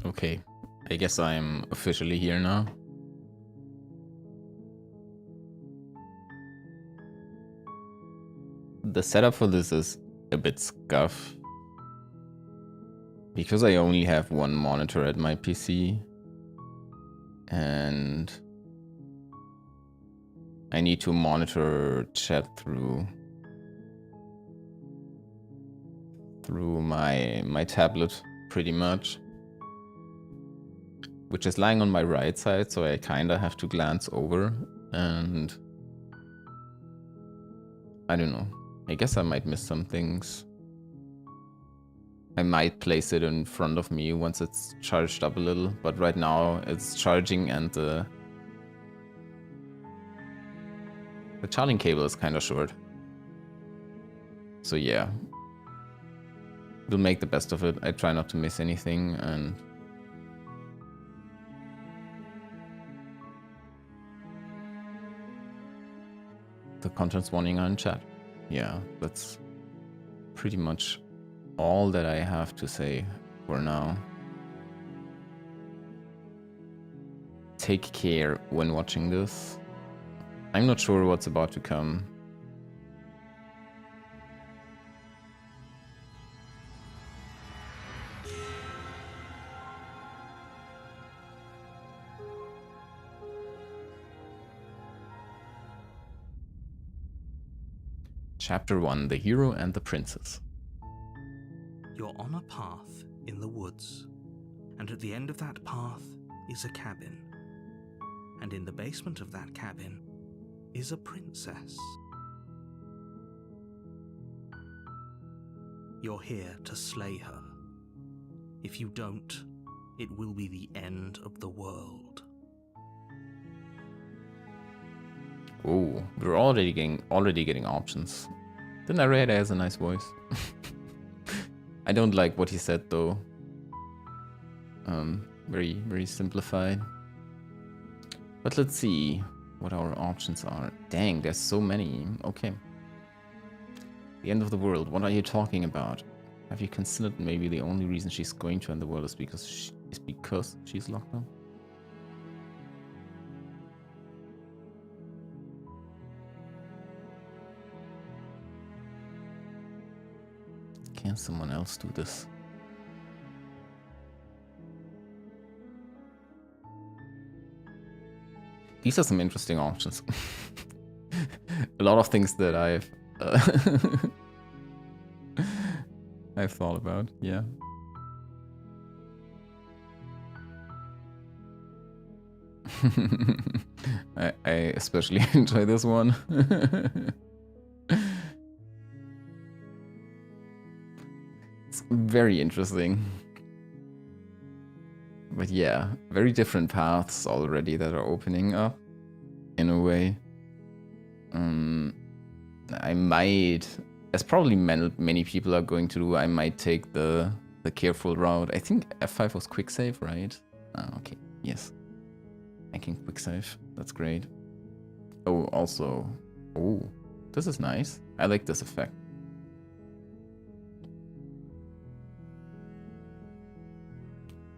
Okay, I guess I'm officially here now. The setup for this is a bit scuff. Because I only have one monitor at my PC. And I need to monitor chat through my tablet pretty much. Which is lying on my right side, so I kinda have to glance over, and I don't know. I guess I might miss some things. I might place it in front of me once it's charged up a little, but right now it's charging and the charging cable is kinda short. So yeah. We'll make the best of it. I try not to miss anything, and the contents warning on chat. Yeah, that's pretty much all that I have to say for now. Take care when watching this. I'm not sure what's about to come. Chapter 1, The Hero and the Princess. You're on a path in the woods, and at the end of that path is a cabin. And in the basement of that cabin is a princess. You're here to slay her. If you don't, it will be the end of the world. Oh, we're already getting options. The narrator has a nice voice. I don't like what he said though. Very simplified. But let's see what our options are. Dang, there's so many. Okay. The end of the world. What are you talking about? Have you considered maybe the only reason she's going to end the world is because she's locked up? Can someone else do this? These are some interesting options. A lot of things that I've thought about, yeah. I especially enjoy this one. It's very interesting. But yeah, very different paths already that are opening up, in a way. I might, as probably many people are going to do, I might take the careful route. I think F5 was quick save, right? Okay, yes. I can quick save, that's great. Oh, also, oh, this is nice. I like this effect.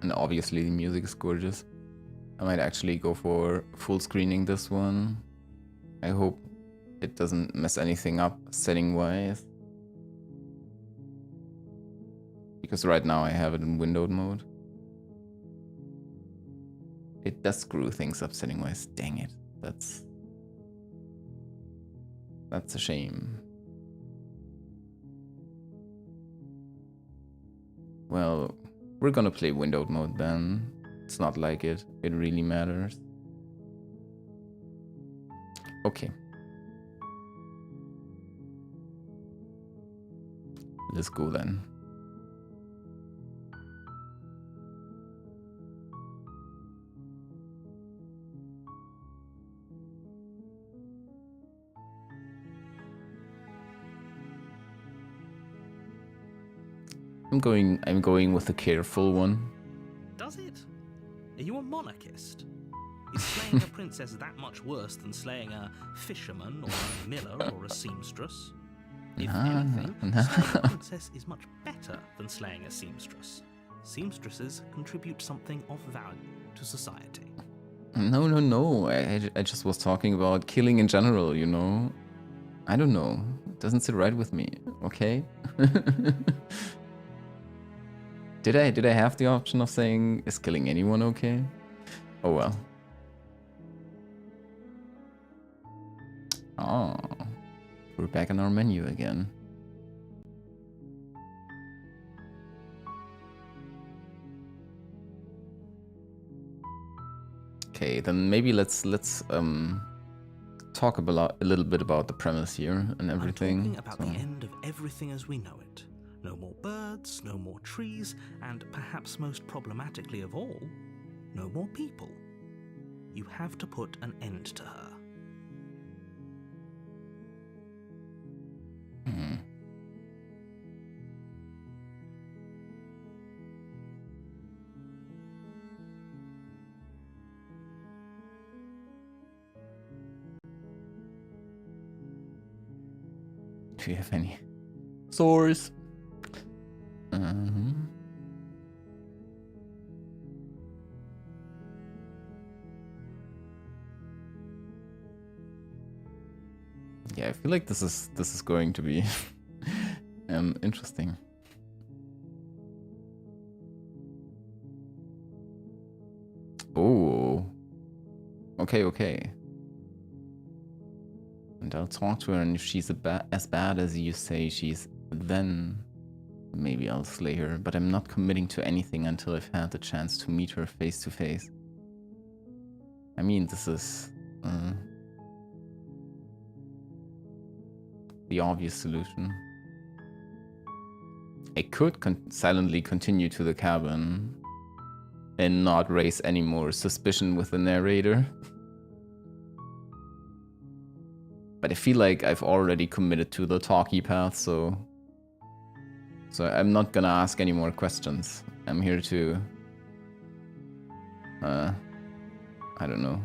And obviously the music is gorgeous. I might actually go for full screening this one. I hope it doesn't mess anything up setting wise. Because right now I have it in windowed mode. It does screw things up setting wise. Dang it. That's a shame. Well, we're gonna play windowed mode then. It's not like it really matters. Okay. Let's go then. I'm going with the careful one. Does it? Are you a monarchist? Is slaying a princess that much worse than slaying a fisherman or a miller or a seamstress? If anything, slaying a princess is much better than slaying a seamstress. seamstresses contribute something of value to society. No. I just was talking about killing in general, you know? I don't know. It doesn't sit right with me, okay? Did I have the option of saying, is killing anyone okay? Oh well. Oh. We're back on our menu again. Okay, then maybe let's talk about a little bit about the premise here and everything. I'm talking about the end of everything as we know it. No more birds, no more trees, and perhaps most problematically of all, no more people. You have to put an end to her. Do you have any source? Yeah, I feel like this is going to be interesting. Oh. Okay. And I'll talk to her, and if she's as bad as you say she's, then maybe I'll slay her. But I'm not committing to anything until I've had the chance to meet her face to face. I mean, this is the obvious solution. I could silently continue to the cabin and not raise any more suspicion with the narrator. But I feel like I've already committed to the talkie path, so I'm not gonna ask any more questions. I'm here to I don't know.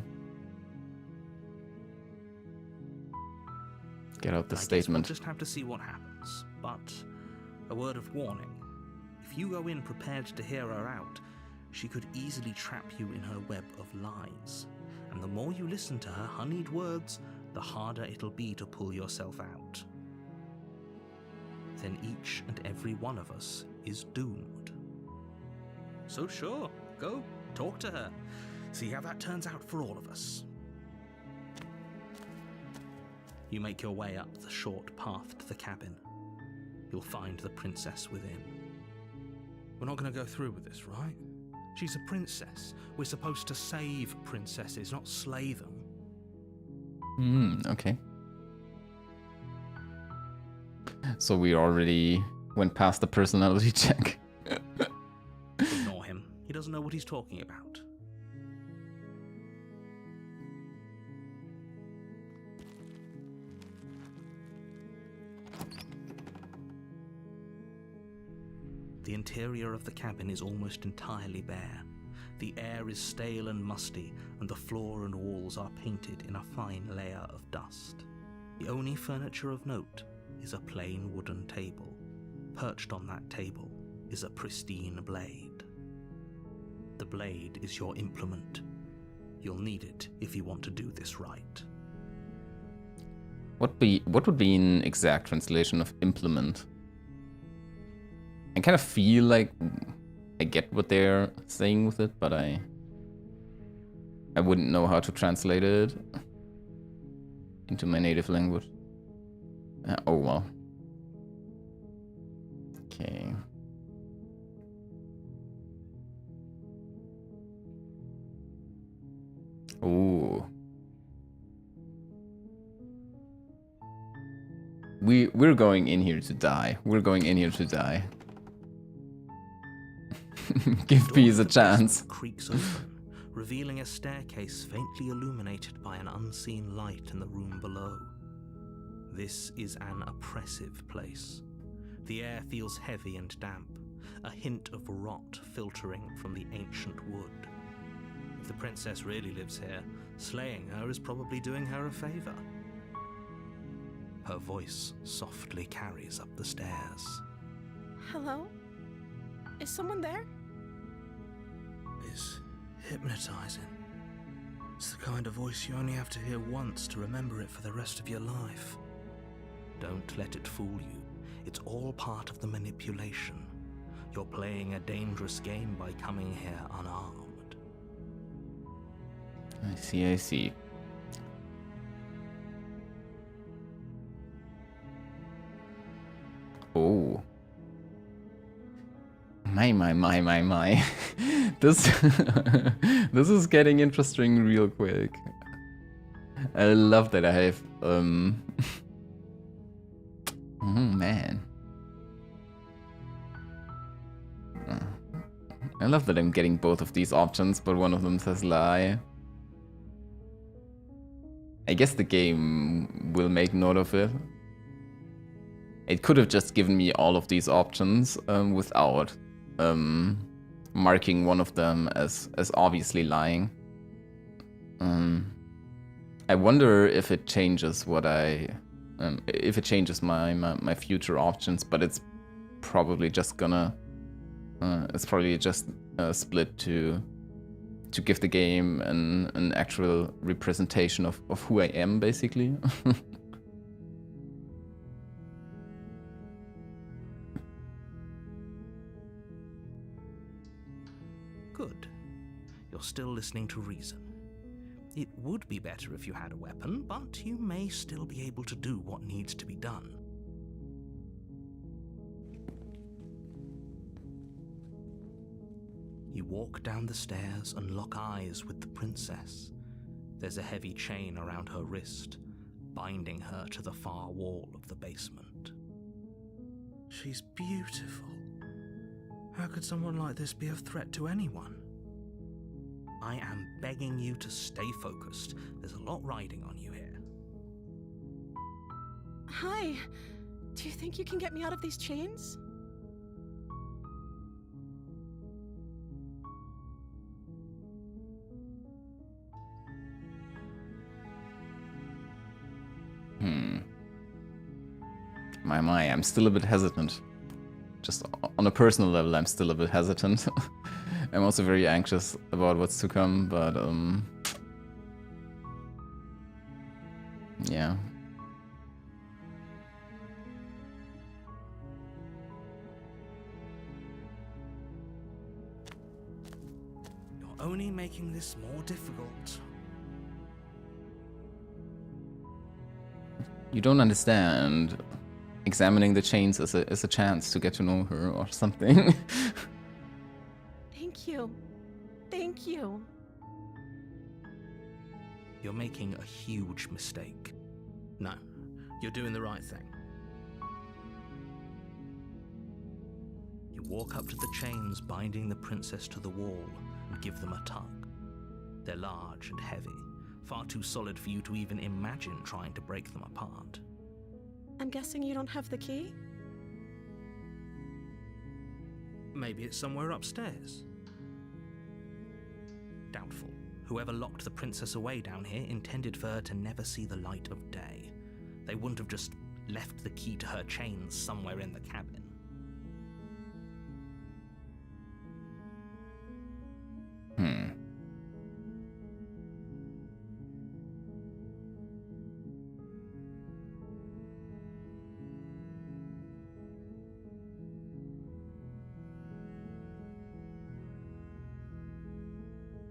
Get out the statement. We'll just have to see what happens. But a word of warning. If you go in prepared to hear her out, she could easily trap you in her web of lies. And the more you listen to her honeyed words, the harder it'll be to pull yourself out. Then each and every one of us is doomed. So sure, go, talk to her. See how that turns out for all of us. You make your way up the short path to the cabin. You'll find the princess within. We're not going to go through with this, right? She's a princess. We're supposed to save princesses, not slay them. Okay. So we already went past the personality check. Ignore him. He doesn't know what he's talking about. The interior of the cabin is almost entirely bare. The air is stale and musty, and the floor and walls are painted in a fine layer of dust. The only furniture of note is a plain wooden table. Perched on that table is a pristine blade. The blade is your implement. You'll need it if you want to do this right. What would be an exact translation of implement? I kind of feel like I get what they're saying with it, but I wouldn't know how to translate it into my native language. Oh well. Okay. Ooh. We're going in here to die. We're going in here to die. Give peace a chance. Creaks open, revealing a staircase faintly illuminated by an unseen light in the room below. This is an oppressive place. The air feels heavy and damp, a hint of rot filtering from the ancient wood. If the princess really lives here, slaying her is probably doing her a favor. Her voice softly carries up the stairs. Hello? Is someone there? is hypnotizing. It's the kind of voice you only have to hear once to remember it for the rest of your life. Don't let it fool you. It's all part of the manipulation. You're playing a dangerous game by coming here unarmed. I see, I see. Oh. My. This this is getting interesting real quick. I love that I have oh man. I love that I'm getting both of these options, but one of them says lie. I guess the game will make note of it. It could have just given me all of these options without marking one of them as obviously lying. I wonder if it changes what if it changes my future options, but it's probably just gonna split to give the game an actual representation of who I am, basically. Good. You're still listening to reason. It would be better if you had a weapon, but you may still be able to do what needs to be done. You walk down the stairs and lock eyes with the princess. There's a heavy chain around her wrist, binding her to the far wall of the basement. She's beautiful. How could someone like this be a threat to anyone? I am begging you to stay focused. There's a lot riding on you here. Hi. Do you think you can get me out of these chains? I'm still a bit hesitant. Just on a personal level, I'm still a bit hesitant. I'm also very anxious about what's to come, but yeah. You're only making this more difficult. You don't understand. Examining the chains is a chance to get to know her or something. Thank you. Thank you. You're making a huge mistake. No, you're doing the right thing. You walk up to the chains binding the princess to the wall and give them a tug. They're large and heavy, far too solid for you to even imagine trying to break them apart. I'm guessing you don't have the key? Maybe it's somewhere upstairs. Doubtful. Whoever locked the princess away down here intended for her to never see the light of day. They wouldn't have just left the key to her chains somewhere in the cabin.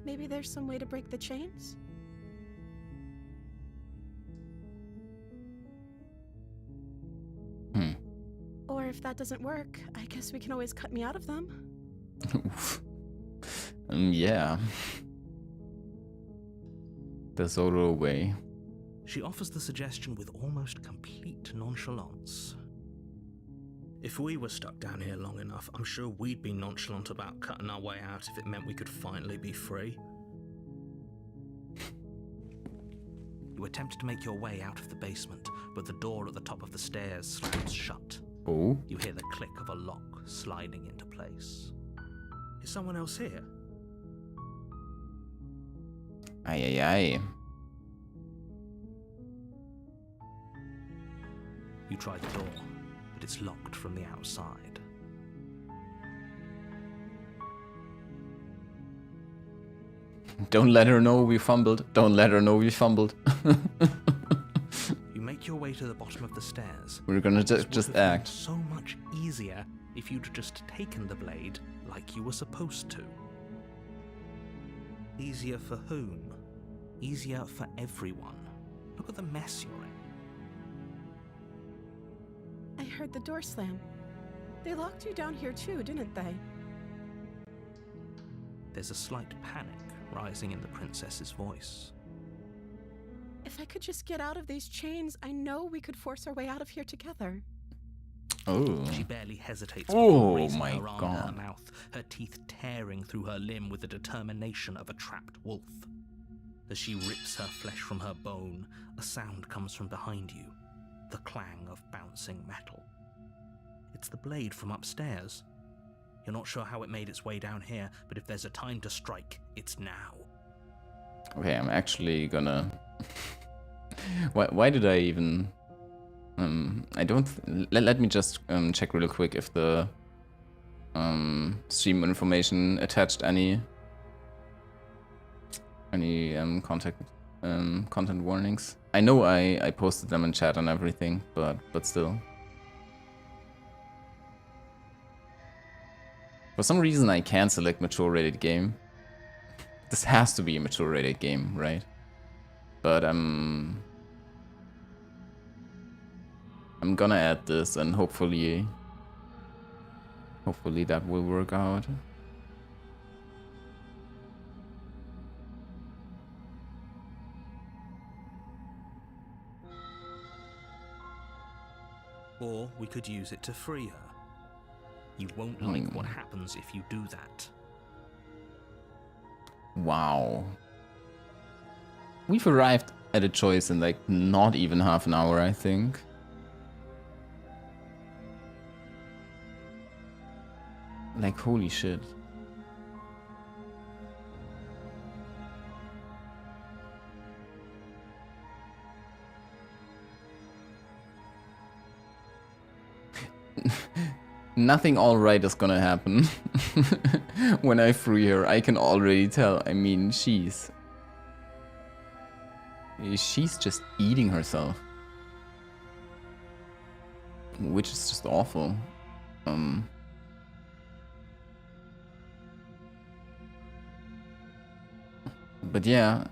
Maybe there's some way to break the chains? Or if that doesn't work, I guess we can always cut me out of them. Yeah. The Zoro way. She offers the suggestion with almost complete nonchalance. If we were stuck down here long enough, I'm sure we'd be nonchalant about cutting our way out if it meant we could finally be free. You attempt to make your way out of the basement, but the door at the top of the stairs slams shut. Oh? You hear the click of a lock sliding into place. Is someone else here? Aye. You try the door, but it's locked from the outside. Don't let her know we fumbled. Don't let her know we fumbled. You make your way to the bottom of the stairs. We're gonna This would just have been act. so much easier if you'd just taken the blade like you were supposed to. Easier for whom? Easier for everyone. Look at the mess you're in. I heard the door slam. They locked you down here too, didn't they? There's a slight panic rising in the princess's voice. If I could just get out of these chains, I know we could force our way out of here together. Oh. She barely hesitates Oh before raising my her arm to her God. mouth, her teeth tearing through her limb with the determination of a trapped wolf. As she rips her flesh from her bone, a sound comes from behind you, the clang of bouncing metal. It's the blade from upstairs. You're not sure how it made its way down here, but if there's a time to strike, it's now. Okay, I'm actually gonna... why did I even... I don't... Let me just check real quick if the stream information attached any content warnings. I know I posted them in chat and everything, but still. For some reason I can't select mature rated game. This has to be a mature rated game, right? But I'm gonna add this and hopefully that will work out. Or we could use it to free her. You won't like what happens if you do that. Wow. We've arrived at a choice in like not even half an hour, I think. Like, holy shit. Nothing alright is gonna happen when I free her. I can already tell. I mean, she's just eating herself, which is just awful. But yeah,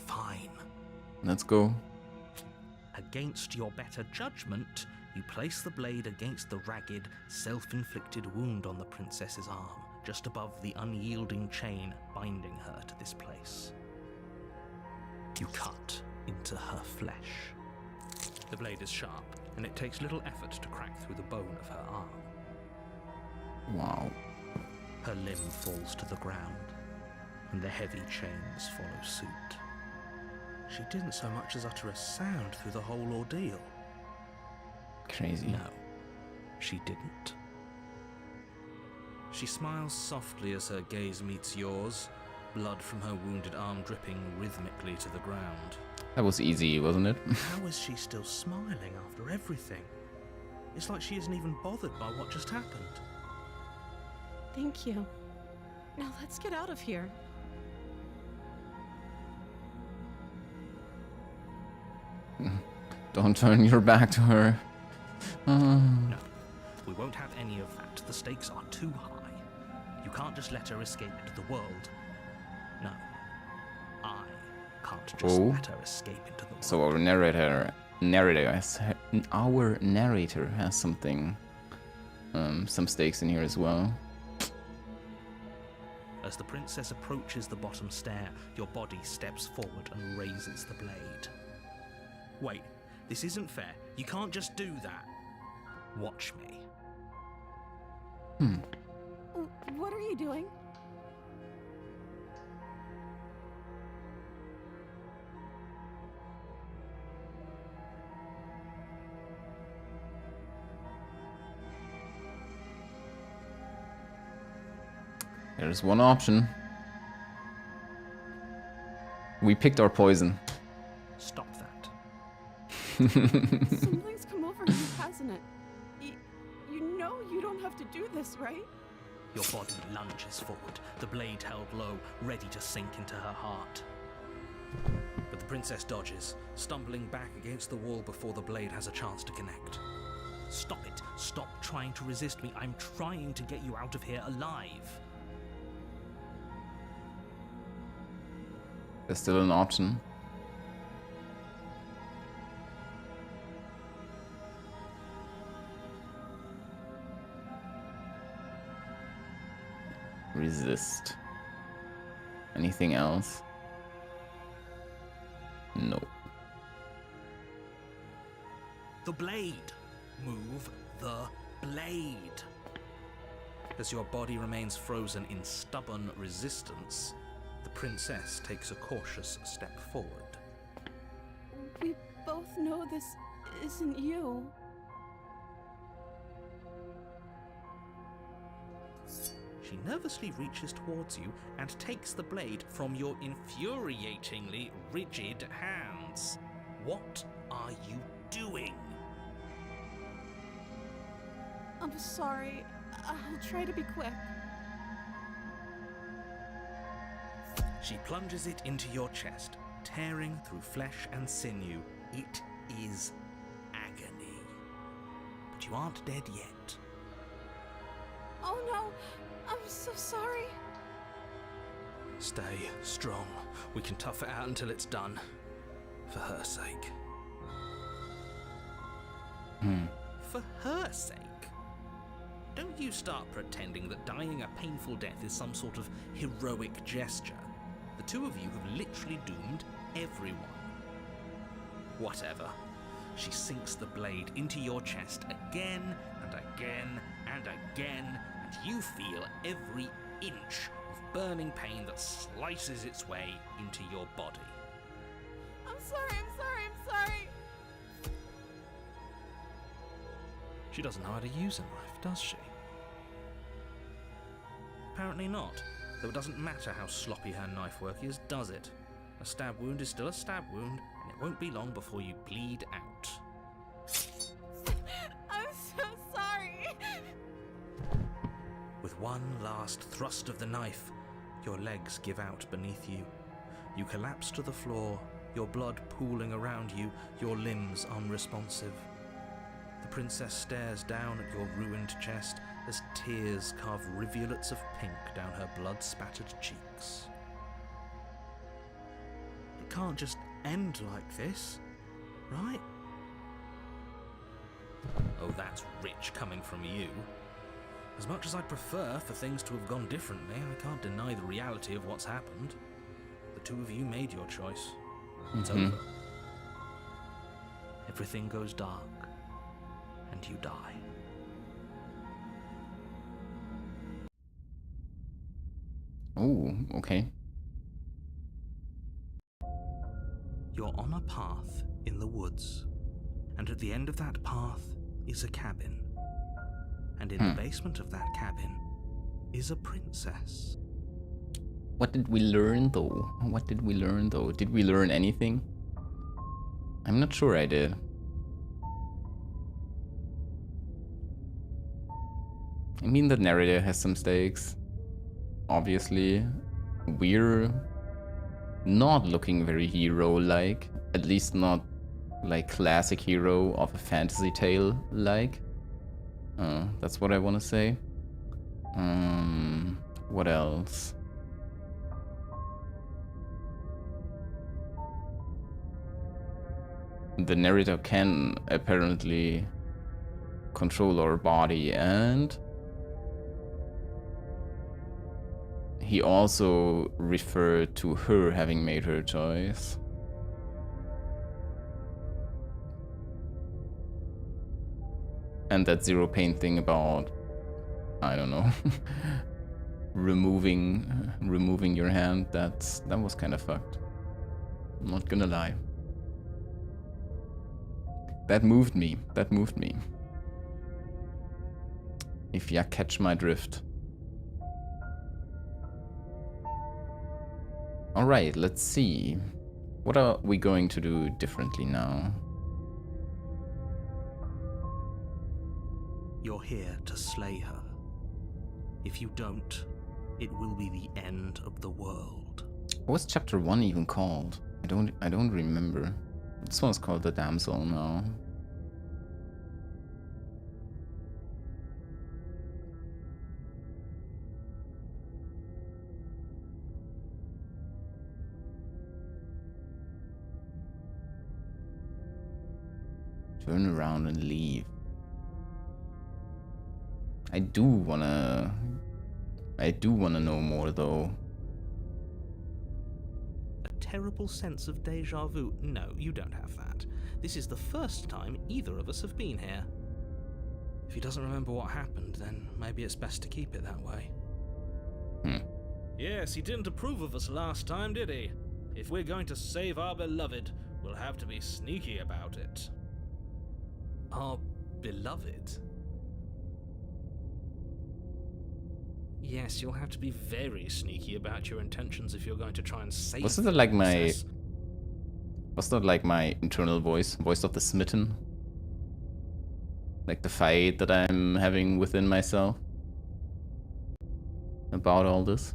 Fine. let's go. Against your better judgment, you place the blade against the ragged, self-inflicted wound on the princess's arm, just above the unyielding chain binding her to this place. You cut into her flesh. The blade is sharp, and it takes little effort to crack through the bone of her arm. Wow. Her limb falls to the ground, and the heavy chains follow suit. She didn't so much as utter a sound through the whole ordeal. Crazy. No, she didn't. She smiles softly as her gaze meets yours, blood from her wounded arm dripping rhythmically to the ground. That was easy, wasn't it? How is she still smiling after everything? It's like she isn't even bothered by what just happened. Thank you. Now let's get out of here. Don't turn your back to her. No, we won't have any of that. The stakes are too high. You can't just let her escape into the world. No, I can't just let her escape into the world. So our narrator has something, some stakes in here as well. As the princess approaches the bottom stair, your body steps forward and raises the blade. Wait, this isn't fair. You can't just do that. Watch me. What are you doing? There's one option. We picked our poison. Stop that. Something's come over you, hasn't it? You know you don't have to do this, right? Your body lunges forward, the blade held low, ready to sink into her heart. But the princess dodges, stumbling back against the wall before the blade has a chance to connect. Stop it. Stop trying to resist me. I'm trying to get you out of here alive. There's still an option. Resist. Anything else? No. The blade. Move the blade. As your body remains frozen in stubborn resistance, the princess takes a cautious step forward. We both know this isn't you. She nervously reaches towards you and takes the blade from your infuriatingly rigid hands. What are you doing? I'm sorry. I'll try to be quick. She plunges it into your chest, tearing through flesh and sinew. It is agony. But you aren't dead yet. Oh no, I'm so sorry. Stay strong. We can tough it out until it's done. For her sake. For her sake? Don't you start pretending that dying a painful death is some sort of heroic gesture. The two of you have literally doomed everyone. Whatever. She sinks the blade into your chest again and again and again, and you feel every inch of burning pain that slices its way into your body. I'm sorry. She doesn't know how to use a knife, does she? Apparently not, though it doesn't matter how sloppy her knife work is, does it? A stab wound is still a stab wound, and it won't be long before you bleed out. I'm so sorry. With one last thrust of the knife, your legs give out beneath you. You collapse to the floor, your blood pooling around you, your limbs unresponsive. The princess stares down at your ruined chest as tears carve rivulets of pink down her blood-spattered cheeks. It can't just end like this, right? Oh, that's rich coming from you. As much as I'd prefer for things to have gone differently, I can't deny the reality of what's happened. The two of you made your choice. It's over. Everything goes dark, and you die. Oh, okay. You're on a path in the woods, and at the end of that path is a cabin. And in the basement of that cabin is a princess. What did we learn though? Did we learn anything? I'm not sure I did. I mean, the narrator has some stakes. Obviously, we're not looking very hero-like. At least not like classic hero of a fantasy tale-like. That's what I want to say. What else? The narrator can apparently control our body, and he also referred to her having made her choice. And that zero pain thing about, I don't know, removing your hand, that was kind of fucked. I'm not gonna lie. That moved me. If ya catch my drift. Alright, let's see. What are we going to do differently now? You're here to slay her. If you don't, it will be the end of the world. What was chapter 1 even called? I don't remember. This one's called The Damsel now. Turn around and leave. I do wanna know more though. A terrible sense of deja vu. No, you don't have that. This is the first time either of us have been here. If he doesn't remember what happened, then maybe it's best to keep it that way. Yes, he didn't approve of us last time, did he? If we're going to save our beloved, we'll have to be sneaky about it. Our beloved? Yes, you'll have to be very sneaky about your intentions if you're going to try and save Wasn't that like my internal voice of the smitten? Like the fight that I'm having within myself about all this?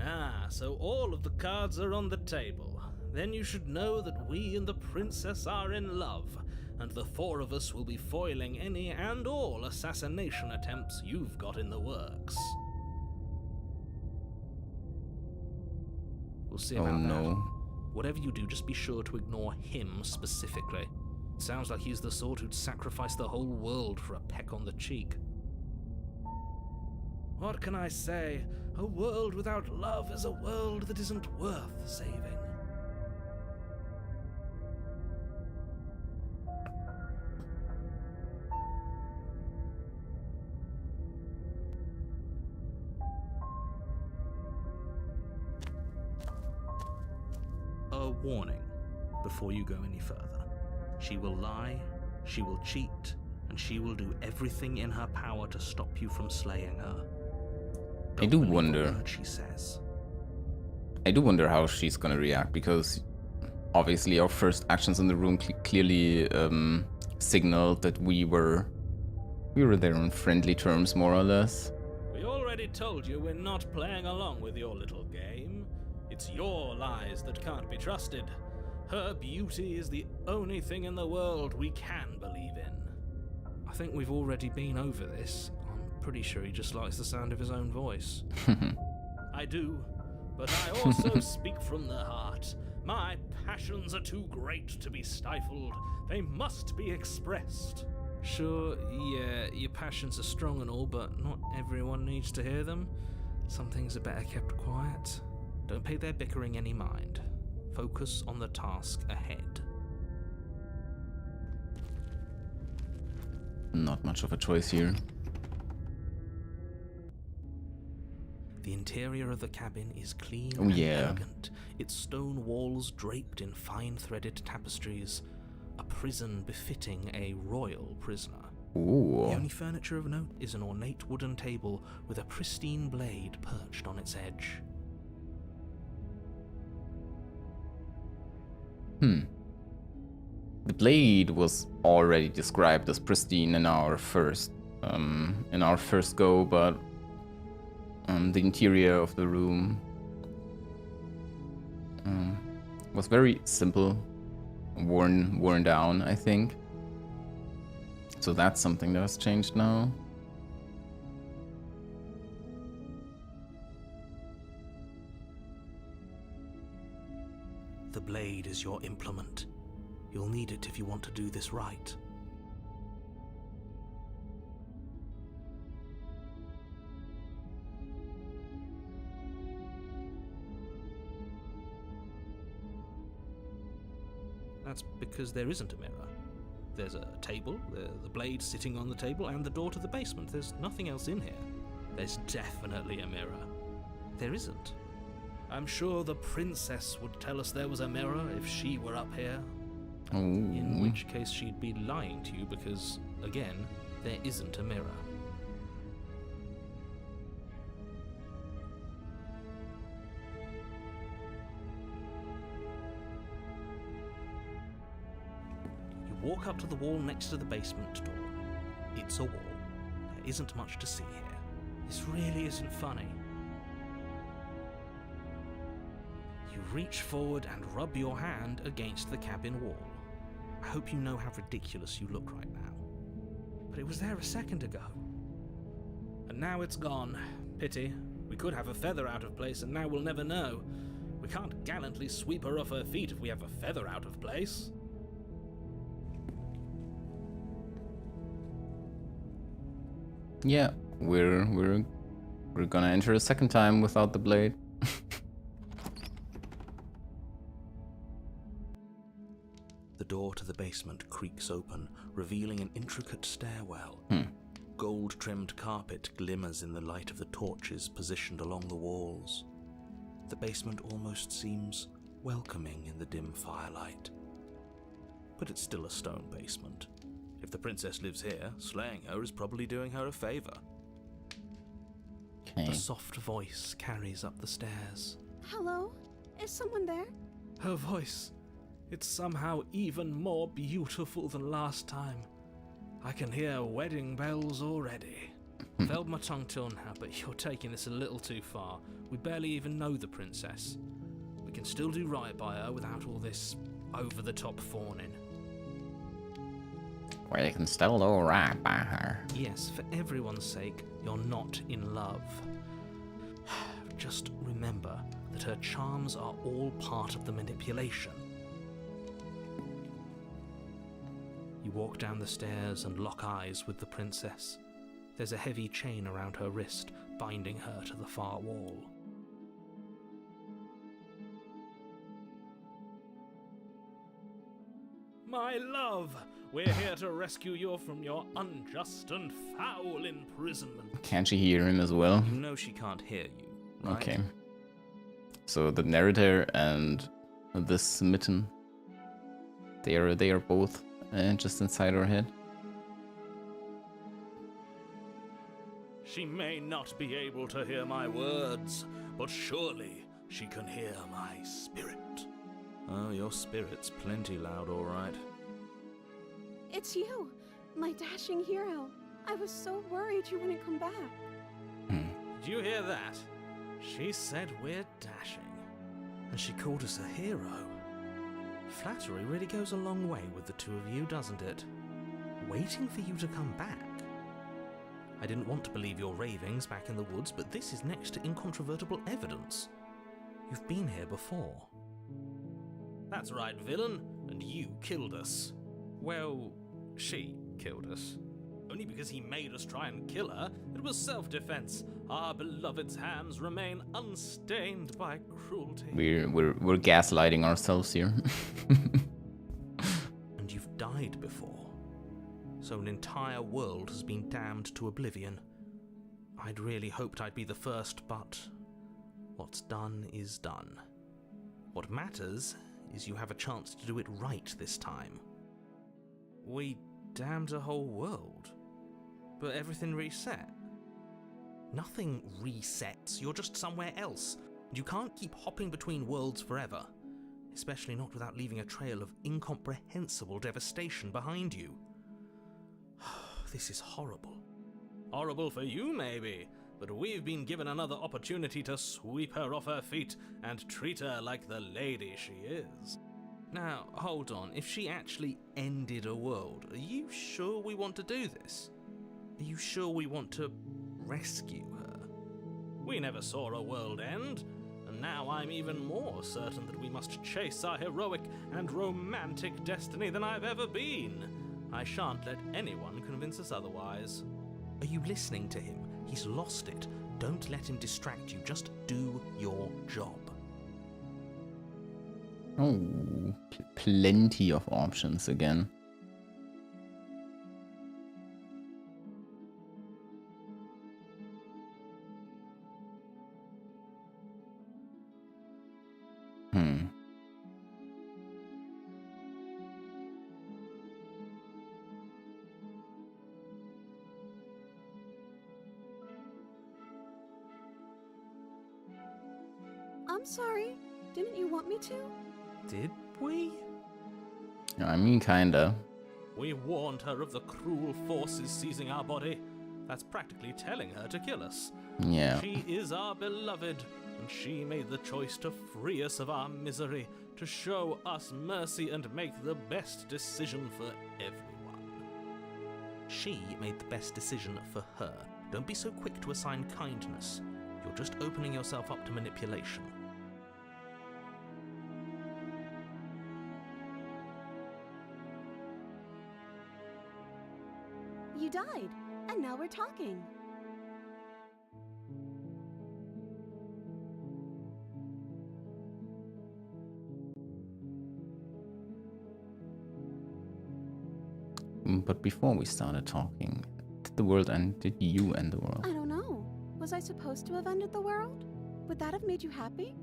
Ah, so all of the cards are on the table. Then you should know that we and the princess are in love, and the four of us will be foiling any and all assassination attempts you've got in the works. We'll see about that. Whatever you do, just be sure to ignore him specifically. It sounds like he's the sort who'd sacrifice the whole world for a peck on the cheek. What can I say? A world without love is a world that isn't worth saving. A warning before you go any further. She will lie, she will cheat, and she will do everything in her power to stop you from slaying her. I do wonder. She says. I do wonder how she's gonna react, because obviously our first actions in the room clearly signaled that we were there on friendly terms, more or less. We already told you we're not playing along with your little game. It's your lies that can't be trusted. Her beauty is the only thing in the world we can believe in. I think we've already been over this. I'm pretty sure he just likes the sound of his own voice. I do, but I also speak from the heart. My passions are too great to be stifled. They must be expressed. Sure, yeah, your passions are strong and all, but not everyone needs to hear them. Some things are better kept quiet. Don't pay their bickering any mind. Focus on the task ahead. Not much of a choice here. The interior of the cabin is clean and elegant, its stone walls draped in fine-threaded tapestries, a prison befitting a royal prisoner. Ooh. The only furniture of note is an ornate wooden table with a pristine blade perched on its edge. The blade was already described as pristine in our first go, but the interior of the room was very simple, worn down, I think. So that's something that has changed now. The blade is your implement. You'll need it if you want to do this right. That's because there isn't a mirror. There's a table, the blade sitting on the table, and the door to the basement. There's nothing else in here. There's definitely a mirror. There isn't. I'm sure the princess would tell us there was a mirror if she were up here. Ooh. In which case she'd be lying to you because, again, there isn't a mirror. You walk up to the wall next to the basement door. It's a wall. isn't much to see here. This really isn't funny. You reach forward and rub your hand against the cabin wall. I hope you know how ridiculous you look right now. But it was there a second ago. And now it's gone. Pity. We could have a feather out of place, and now we'll never know. We can't gallantly sweep her off her feet if we have a feather out of place. Yeah, we're gonna enter a second time without the blade. The door to the basement creaks open, revealing an intricate stairwell. Gold-trimmed carpet glimmers in the light of the torches positioned along the walls. The basement almost seems welcoming in the dim firelight. But it's still a stone basement. If the princess lives here, slaying her is probably doing her a favor. Okay. The soft voice carries up the stairs. Hello? Is someone there? Her voice, it's somehow even more beautiful than last time. I can hear wedding bells already. I've held my tongue till now, but you're taking this a little too far. We barely even know the princess. We can still do right by her without all this over-the-top fawning. We can still do right by her. Yes, for everyone's sake, you're not in love. Just remember that her charms are all part of the manipulation. You walk down the stairs and lock eyes with the princess. There's a heavy chain around her wrist, binding her to the far wall. My love, we're here to rescue you from your unjust and foul imprisonment. Can't she hear him as well? You know she can't hear you, right? Okay. So the narrator and the smitten, they are both just inside her head. She may not be able to hear my words, but surely she can hear my spirit. Oh, your spirit's plenty loud, all right. It's you, my dashing hero. I was so worried you wouldn't come back. Did you hear that? She said we're dashing, and she called us a hero. Flattery really goes a long way with the two of you, doesn't it? Waiting for you to come back. I didn't want to believe your ravings back in the woods, but this is next to incontrovertible evidence. You've been here before. That's right, villain, and you killed us. Well, she killed us. Only because he made us try and kill her. It was self-defense. Our beloved's hands remain unstained by cruelty. We're gaslighting ourselves here. And you've died before. So an entire world has been damned to oblivion. I'd really hoped I'd be the first, but what's done is done. What matters is you have a chance to do it right this time. We damned a whole world, but everything reset. Nothing resets, you're just somewhere else. You can't keep hopping between worlds forever, especially not without leaving a trail of incomprehensible devastation behind you. This is horrible. Horrible for you, maybe, but we've been given another opportunity to sweep her off her feet and treat her like the lady she is. Now, hold on, if she actually ended a world, are you sure we want to do this? Are you sure we want to rescue her? We never saw a world end, and now I'm even more certain that we must chase our heroic and romantic destiny than I've ever been. I shan't let anyone convince us otherwise. Are you listening to him? He's lost it. Don't let him distract you. Just do your job. Oh, plenty of options again. I'm sorry. Didn't you want me to? Did we? I mean, kinda. We warned her of the cruel forces seizing our body. That's practically telling her to kill us. Yeah. She is our beloved, and she made the choice to free us of our misery, to show us mercy and make the best decision for everyone. She made the best decision for her. Don't be so quick to assign kindness. You're just opening yourself up to manipulation. You died, and now we're talking. But before we started talking, did the world end? Did you end the world? I don't know. Was I supposed to have ended the world? Would that have made you happy?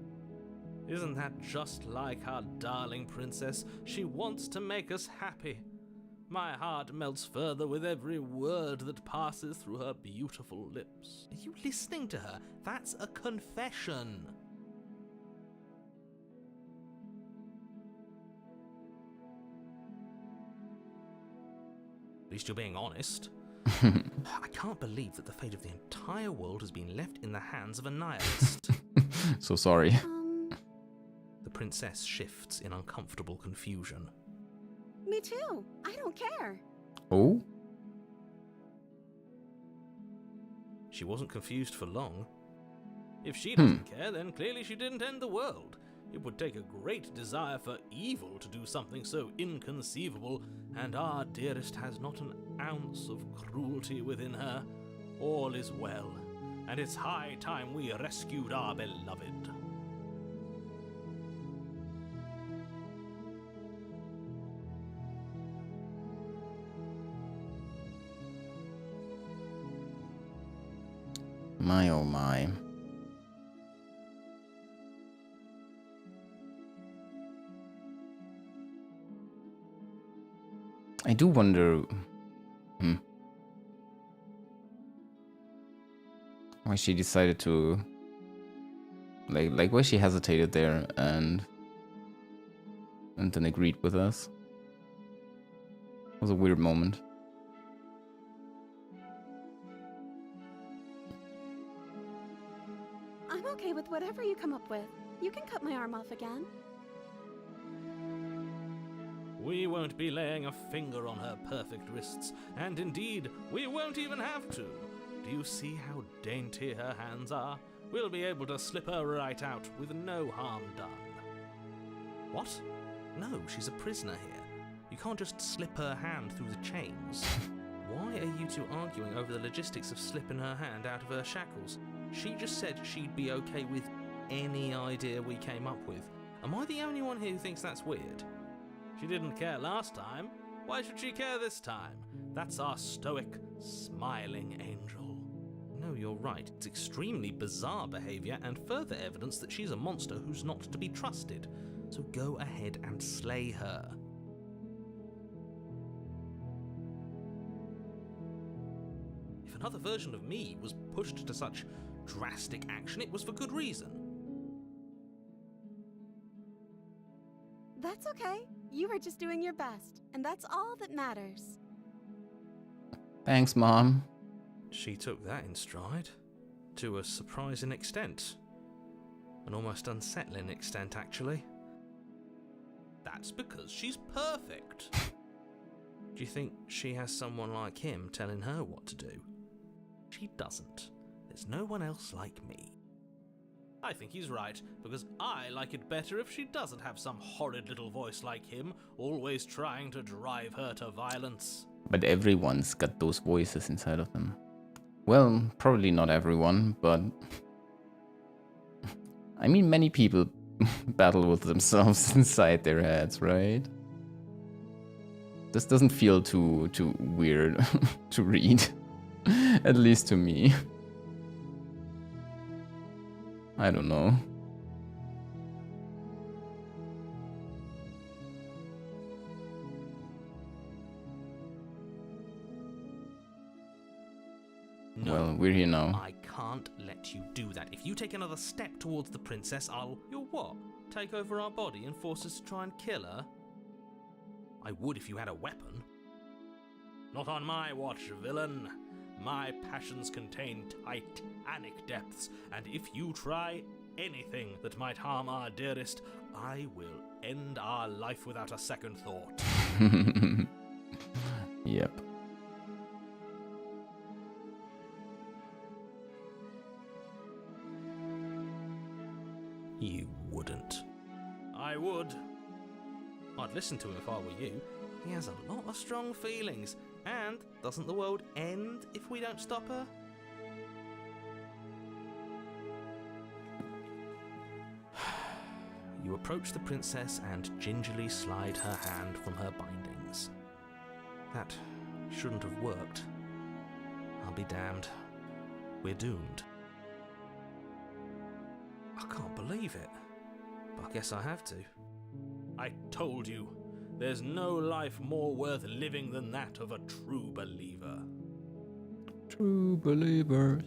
Isn't that just like our darling princess? She wants to make us happy. My heart melts further with every word that passes through her beautiful lips. Are you listening to her? That's a confession. At least you're being honest. I can't believe that the fate of the entire world has been left in the hands of a nihilist. So sorry. The princess shifts in uncomfortable confusion. Me too. I don't care. Oh? She wasn't confused for long. If she doesn't care, then clearly she didn't end the world. It would take a great desire for evil to do something so inconceivable, and our dearest has not an ounce of cruelty within her. All is well, and it's high time we rescued our beloved. My oh my. I do wonder why she decided to like why she hesitated there and then agreed with us. It was a weird moment. I'm okay with whatever you come up with. You can cut my arm off again. We won't be laying a finger on her perfect wrists, and indeed, we won't even have to. Do you see how dainty her hands are? We'll be able to slip her right out with no harm done. What? No, she's a prisoner here. You can't just slip her hand through the chains. Why are you two arguing over the logistics of slipping her hand out of her shackles? She just said she'd be okay with any idea we came up with. Am I the only one here who thinks that's weird? She didn't care last time. Why should she care this time? That's our stoic, smiling angel. No, you're right. It's extremely bizarre behavior and further evidence that she's a monster who's not to be trusted. So go ahead and slay her. If another version of me was pushed to such drastic action, it was for good reason. That's okay. You were just doing your best, and that's all that matters. Thanks, Mom. She took that in stride. To a surprising extent. An almost unsettling extent, actually. That's because she's perfect. Do you think she has someone like him telling her what to do? She doesn't. There's no one else like me. I think he's right, because I like it better if she doesn't have some horrid little voice like him, always trying to drive her to violence. But everyone's got those voices inside of them. Well, probably not everyone, but I mean, many people battle with themselves inside their heads, right? This doesn't feel too weird to read, at least to me. I don't know. No, well, we're here now. I can't let you do that. If you take another step towards the princess, I'll... You'll what? Take over our body and force us to try and kill her? I would if you had a weapon. Not on my watch, villain. My passions contain titanic depths, and if you try anything that might harm our dearest, I will end our life without a second thought. Yep. You wouldn't. I would. I'd listen to him if I were you. He has a lot of strong feelings. And doesn't the world end if we don't stop her? You approach the princess and gingerly slide her hand from her bindings. That shouldn't have worked. I'll be damned. We're doomed. I can't believe it, but I guess I have to. I told you, there's no life more worth living than that of a true believer. True believers.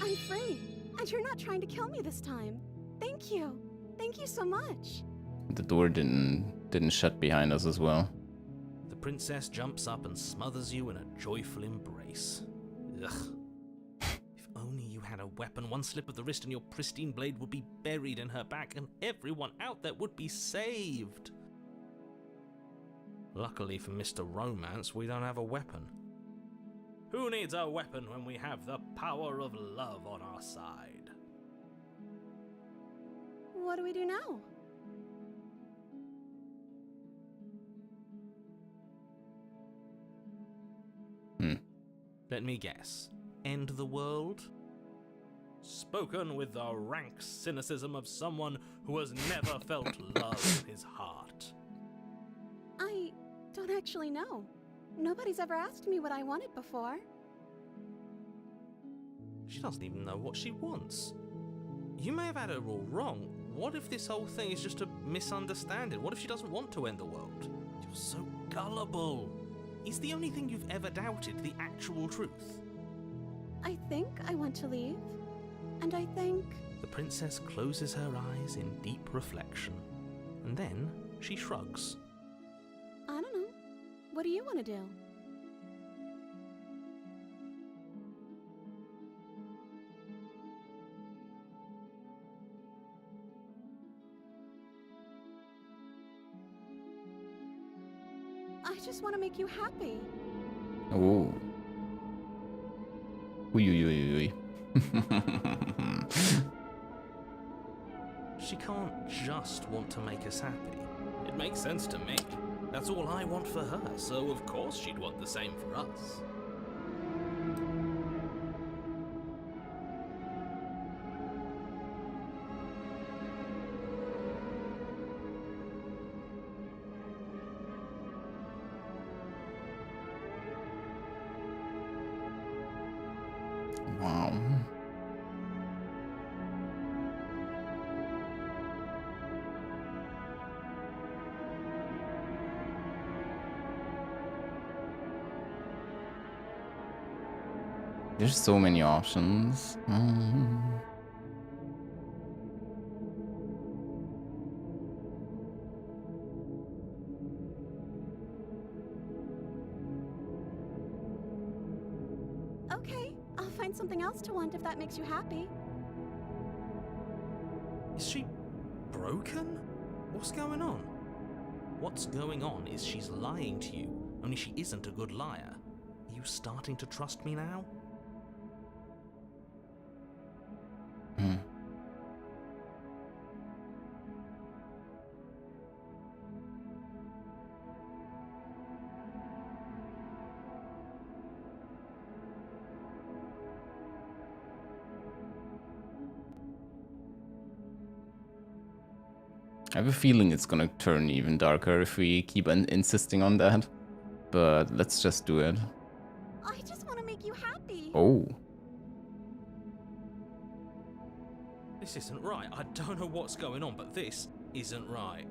I'm free, and you're not trying to kill me this time. Thank you. Thank you so much. The door didn't shut behind us as well. The princess jumps up and smothers you in a joyful embrace. Ugh. If only you had a weapon, one slip of the wrist and your pristine blade would be buried in her back, and everyone out there would be saved. Luckily for Mr. Romance, we don't have a weapon. Who needs a weapon when we have the power of love on our side? What do we do now? Let me guess. End the world? Spoken with the rank cynicism of someone who has never felt love in his heart. I don't actually know. Nobody's ever asked me what I wanted before. She doesn't even know what she wants. You may have had her all wrong. What if this whole thing is just a misunderstanding? What if she doesn't want to end the world? You're so gullible. Is the only thing you've ever doubted the actual truth? I think I want to leave. And I think... The princess closes her eyes in deep reflection. And then she shrugs. I don't know. What do you want to do? I just want to make you happy. Oh. Uy. She can't just want to make us happy. It makes sense to me. That's all I want for her, so of course she'd want the same for us. Wow. There's so many options. Okay, I'll find something else to want if that makes you happy. Is she broken? What's going on? What's going on is she's lying to you, only she isn't a good liar. Are you starting to trust me now? I have a feeling it's gonna turn even darker if we keep insisting on that. But let's just do it. I just want to make you happy. Oh. This isn't right. I don't know what's going on, but this isn't right.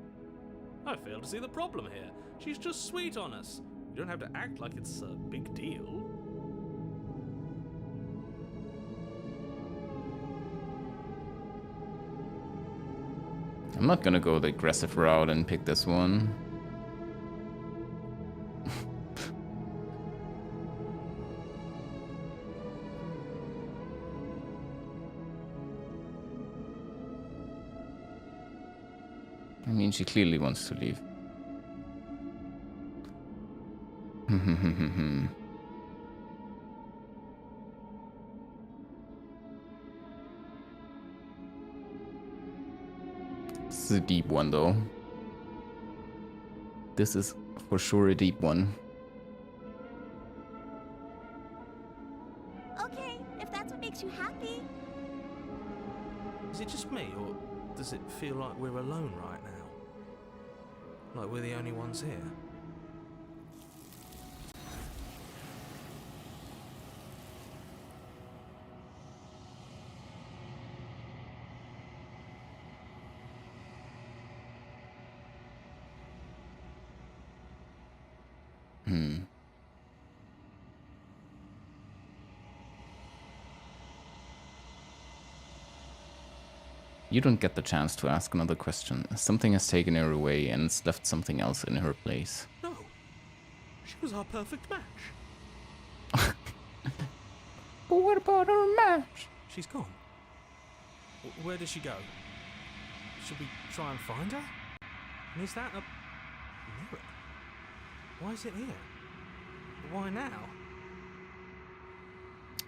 I fail to see the problem here. She's just sweet on us. You don't have to act like it's a big deal. I'm not gonna go the aggressive route and pick this one. I mean, she clearly wants to leave. This is a deep one, though. This is for sure a deep one. Okay, if that's what makes you happy. Is it just me, or does it feel like we're alone right now? Like we're the only ones here? You don't get the chance to ask another question. Something has taken her away and it's left something else in her place. No. She was our perfect match. But what about her match? She's gone. Where did she go? Should we try and find her? And is that a mirror? Why is it here? Why now?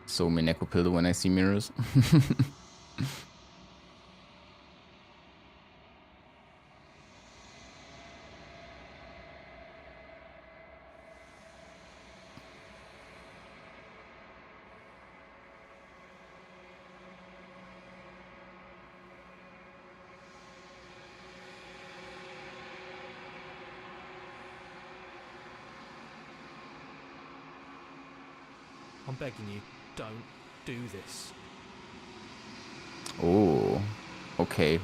So Mineko Pillow when I see mirrors. I'm begging you, don't do this. Oh, okay.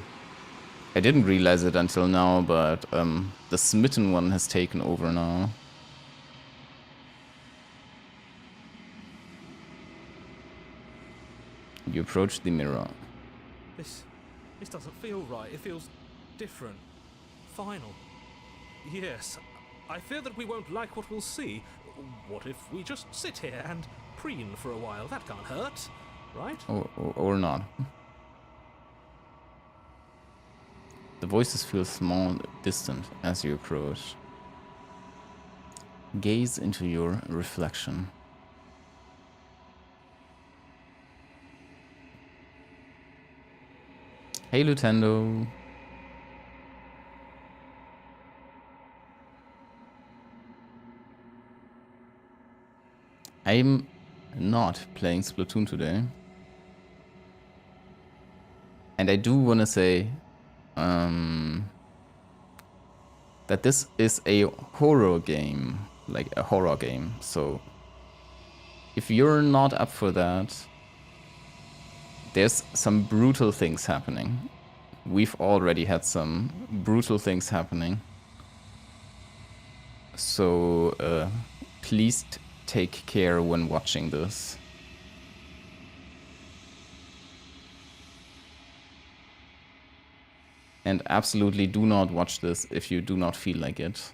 I didn't realize it until now, but the smitten one has taken over now. You approach the mirror. This doesn't feel right. It feels different. Final. Yes, I fear that we won't like what we'll see. What if we just sit here and preen for a while? That can't hurt, right? Or not. The voices feel small and distant as you approach. Gaze into your reflection. Hey, Lutendo. I'm not playing Splatoon today. And I do want to say that this is a horror game. Like a horror game. So if you're not up for that, there's some brutal things happening. We've already had some brutal things happening. So please take care when watching this. And absolutely do not watch this if you do not feel like it.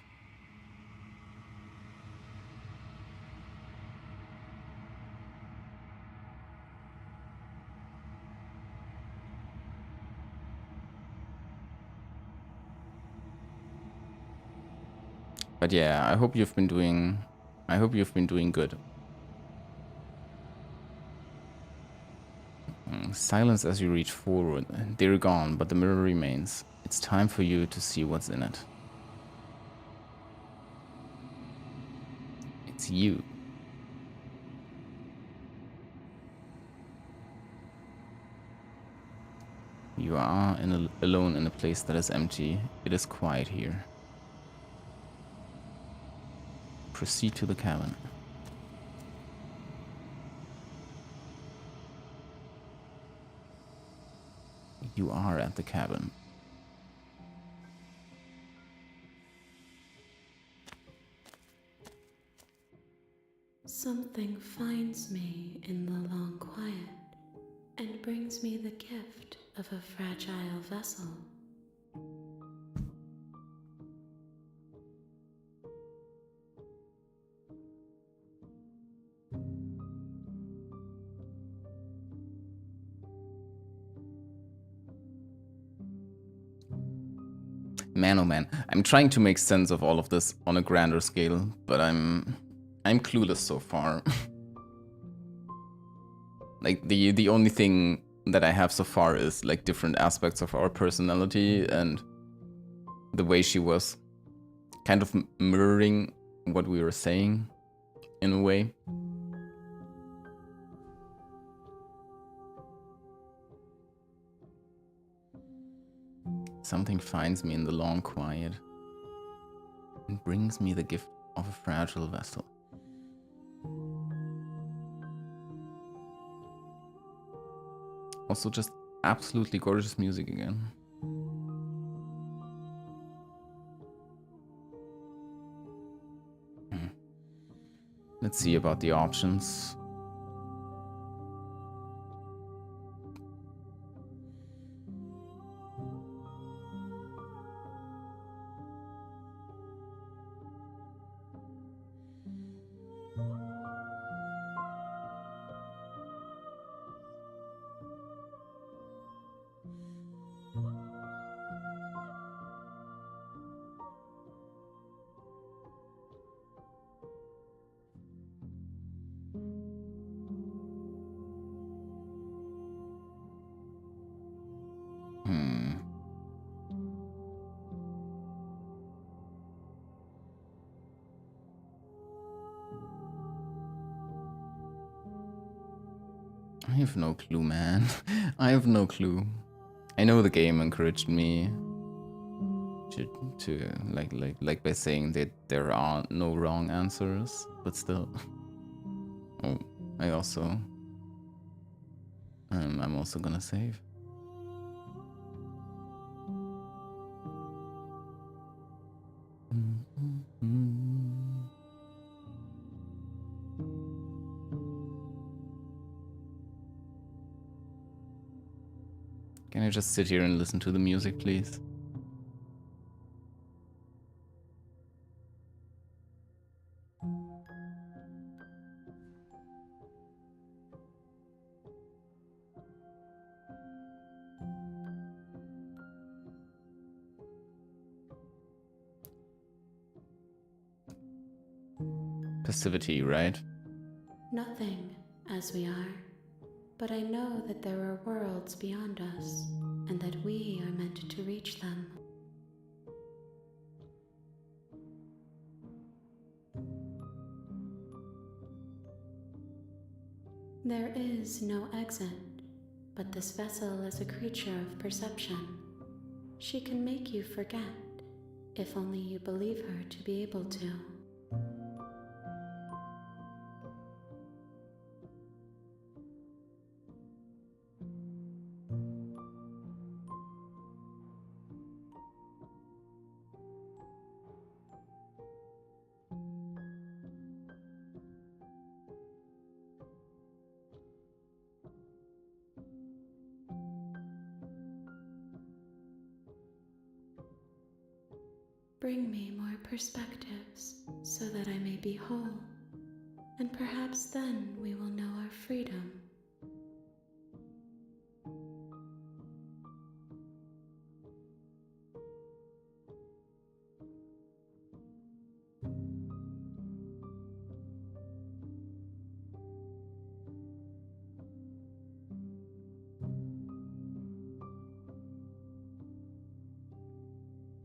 But yeah, I hope you've been doing good. Silence as you reach forward. They're gone, but the mirror remains. It's time for you to see what's in it. It's you. You are alone in a place that is empty. It is quiet here. Proceed to the cabin. You are at the cabin. Something finds me in the long quiet and brings me the gift of a fragile vessel. Man, oh man. I'm trying to make sense of all of this on a grander scale, but I'm clueless so far. Like, the only thing that I have so far is, like, different aspects of our personality and the way she was kind of mirroring what we were saying, in a way. Something finds me in the long quiet and brings me the gift of a fragile vessel. Also just absolutely gorgeous music again. Let's see about the options. I have no clue, man. I have no clue. I know the game encouraged me to like by saying that there are no wrong answers, but still. Oh, I also I'm also gonna save. Can I just sit here and listen to the music, please? Passivity, right? Nothing as we are, but I know that there are worlds beyond us, and that we are meant to reach them. There is no exit, but this vessel is a creature of perception. She can make you forget, if only you believe her to be able to. Bring me more perspectives so that I may be whole, and perhaps then we will know our freedom.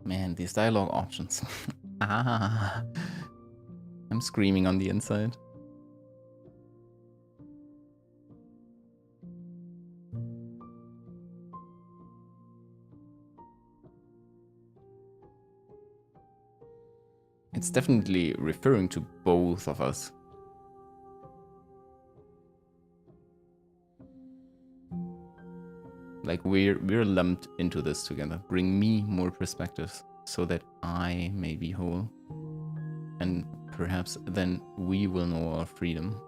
Man, these dialogue options. Ah, I'm screaming on the inside. It's definitely referring to both of us. Like we're lumped into this together. Bring me more perspectives so that I may be whole. And perhaps then we will know our freedom.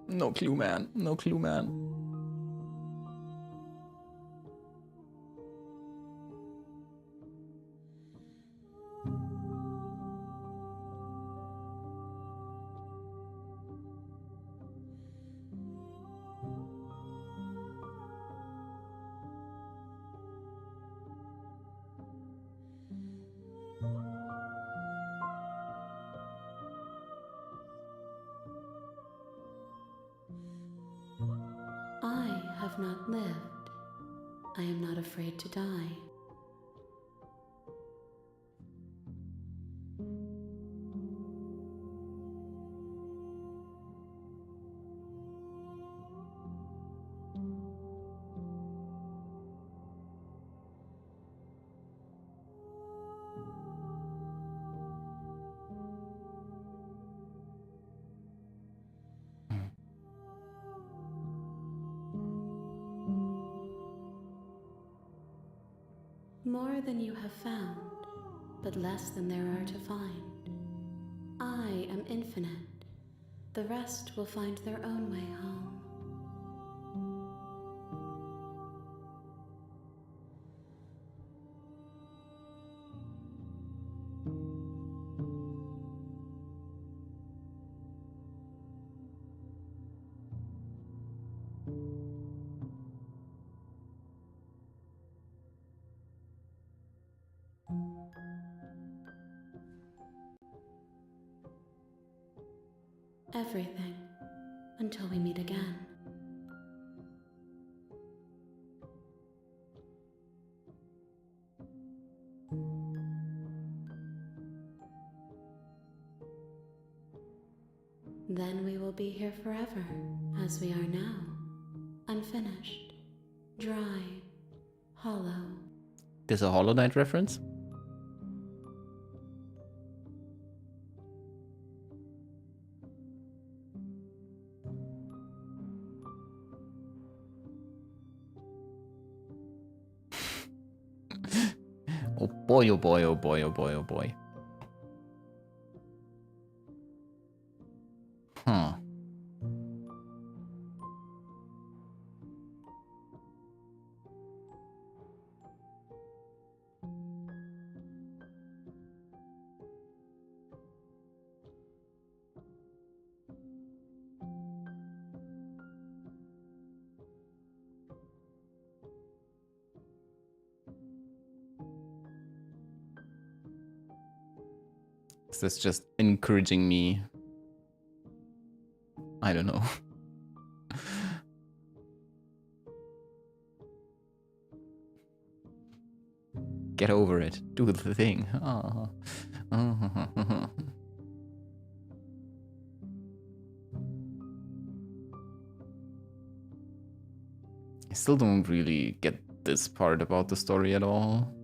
No clue, man. No clue, man. not lived, I am not afraid to die. More than you have found, but less than there are to find. I am infinite. The rest will find their own way home. Everything, until we meet again. Then we will be here forever, as we are now. Unfinished, dry, hollow. There's a Hollow Knight reference? Oh boy, oh boy, oh boy, oh boy, oh boy. Huh. Is this just encouraging me? I don't know. Get over it. Do the thing. Oh. I still don't really get this part about the story at all.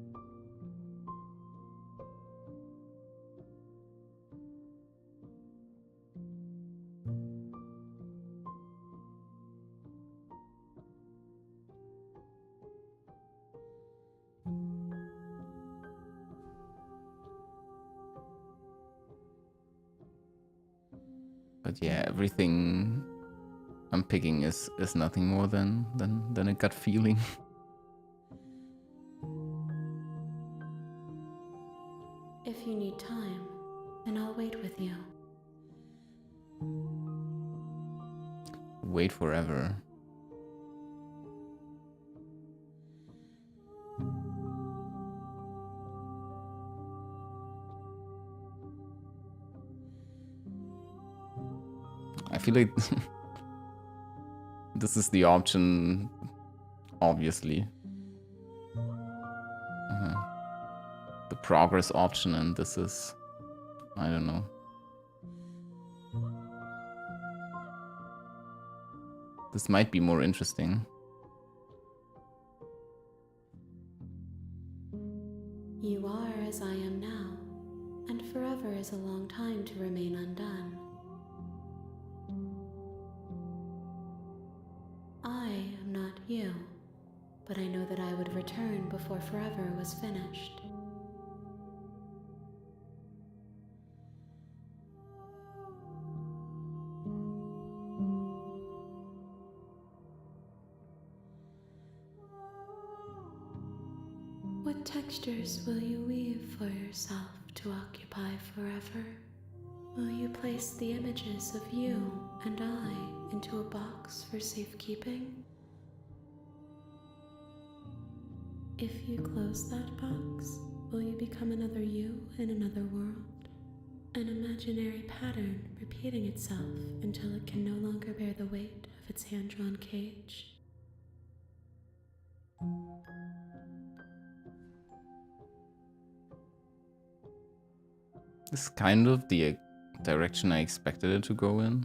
But yeah, everything I'm picking is nothing more than a gut feeling. If you need time, then I'll wait with you. Wait forever. I feel like this is the option, obviously. The progress option, and this is, I don't know. This might be more interesting. You are as I am now, and forever is a long time to remain undone. I am not you, but I know that I would return before forever was finished. What textures will you weave for yourself to occupy forever? Will you place the images of you and I into a box for safekeeping? If you close that box, will you become another you in another world? An imaginary pattern repeating itself until it can no longer bear the weight of its hand-drawn cage? This is kind of the direction I expected it to go in.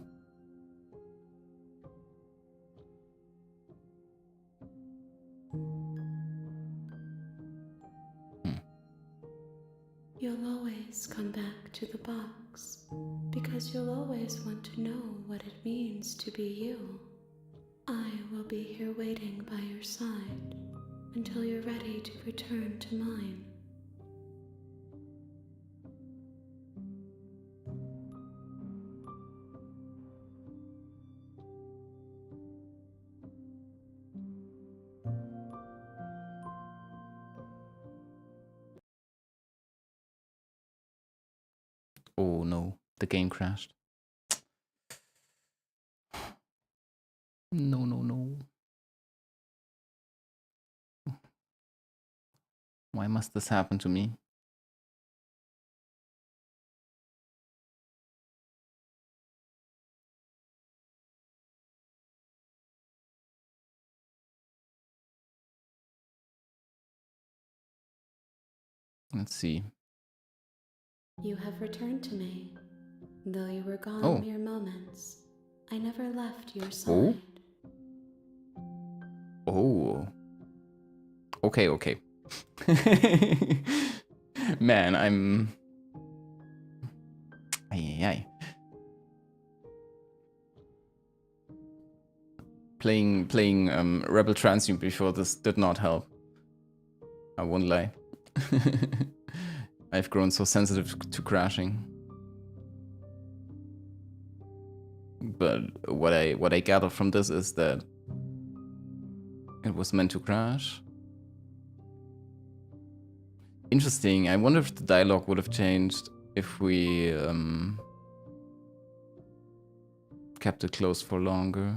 You'll always come back to the box because you'll always want to know what it means to be you. I will be here waiting by your side until you're ready to return to mine. Oh no, the game crashed. No, no, no. Why must this happen to me? Let's see. You have returned to me. Though you were gone Oh. mere moments, I never left your Oh? side. Oh. Okay, okay. Man, I'm... Ay. Playing Rebel Transmute before this did not help. I won't lie. I've grown so sensitive to crashing. But what I gather from this is that it was meant to crash. Interesting. I wonder if the dialogue would have changed if we kept it closed for longer.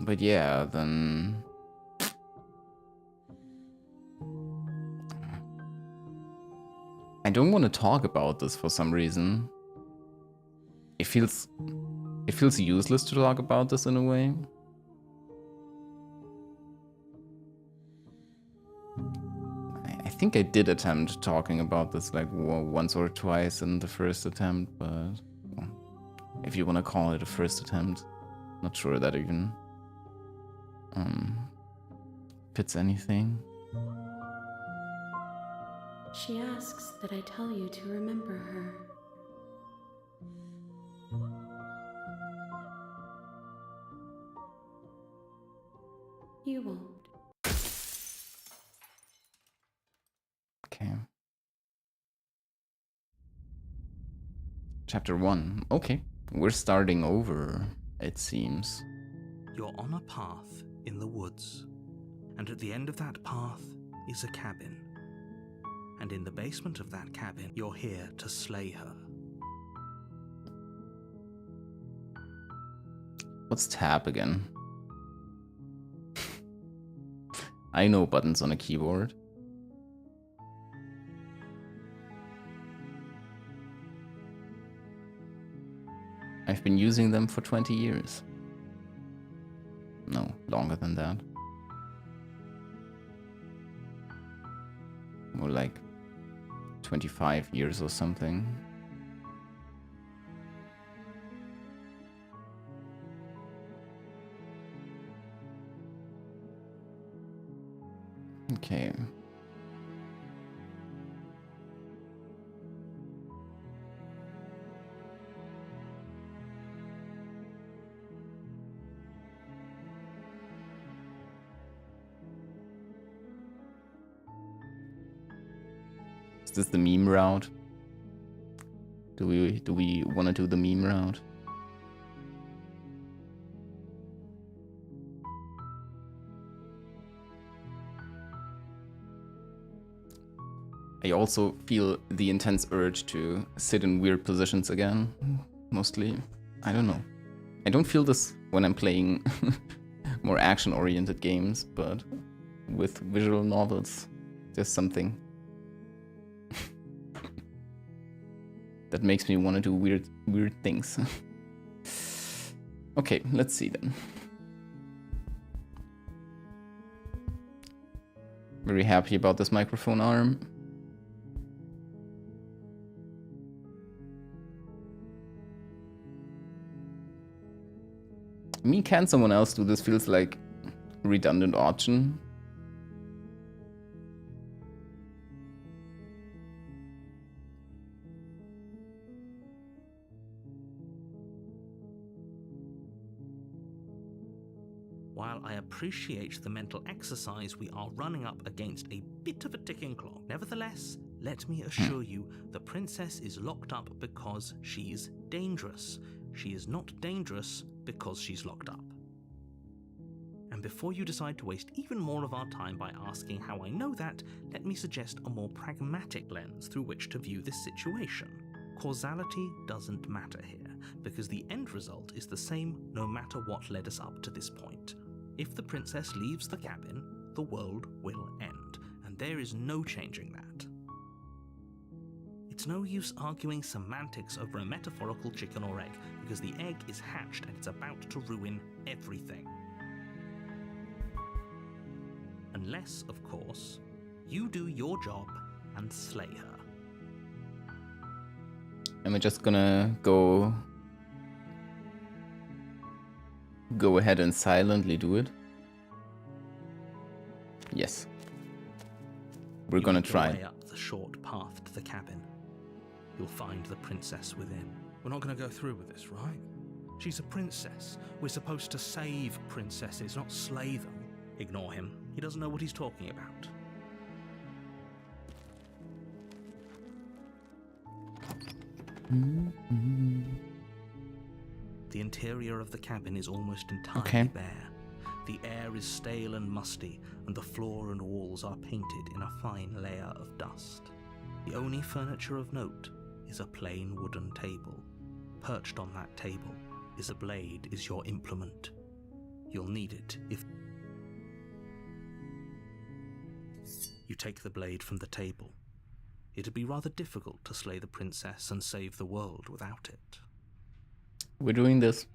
But yeah, then... I don't want to talk about this for some reason. It feels useless to talk about this in a way. I think I did attempt talking about this like once or twice in the first attempt, but well, if you want to call it a first attempt, not sure that even fits anything. She asks that I tell you to remember her. You won't. Okay. Chapter 1. Okay. We're starting over, it seems. You're on a path in the woods, and at the end of that path is a cabin. And in the basement of that cabin, you're here to slay her. What's tab again? I know buttons on a keyboard. I've been using them for 20 years. No, longer than that. More like 25 years or something. Okay. Is this the meme route? Do we want to do the meme route? I also feel the intense urge to sit in weird positions again, mostly. I don't know. I don't feel this when I'm playing more action-oriented games, but with visual novels, there's something that makes me want to do weird things. Okay, let's see then. Very happy about this microphone arm. I mean, can someone else do this? Feels like a redundant option. While I appreciate the mental exercise, we are running up against a bit of a ticking clock. Nevertheless, let me assure you, the princess is locked up because she's dangerous. She is not dangerous because she's locked up. And before you decide to waste even more of our time by asking how I know that, let me suggest a more pragmatic lens through which to view this situation. Causality doesn't matter here, because the end result is the same no matter what led us up to this point. If the princess leaves the cabin, the world will end, and there is no changing that. It's no use arguing semantics over a metaphorical chicken or egg, because the egg is hatched and it's about to ruin everything. Unless, of course, you do your job and slay her. Am I just gonna go ahead and silently do it? Yes. We're You gonna make your try. way up the short path to the cabin. You'll find the princess within. We're not going to go through with this, right? She's a princess. We're supposed to save princesses, not slay them. Ignore him. He doesn't know what he's talking about. The interior of the cabin is almost entirely bare. The air is stale and musty, and the floor and walls are painted in a fine layer of dust. The only furniture of note is a plain wooden table. Perched on that table is a blade, is your implement. You'll need it if you take the blade from the table. It'd be rather difficult to slay the princess and save the world without it. We're doing this.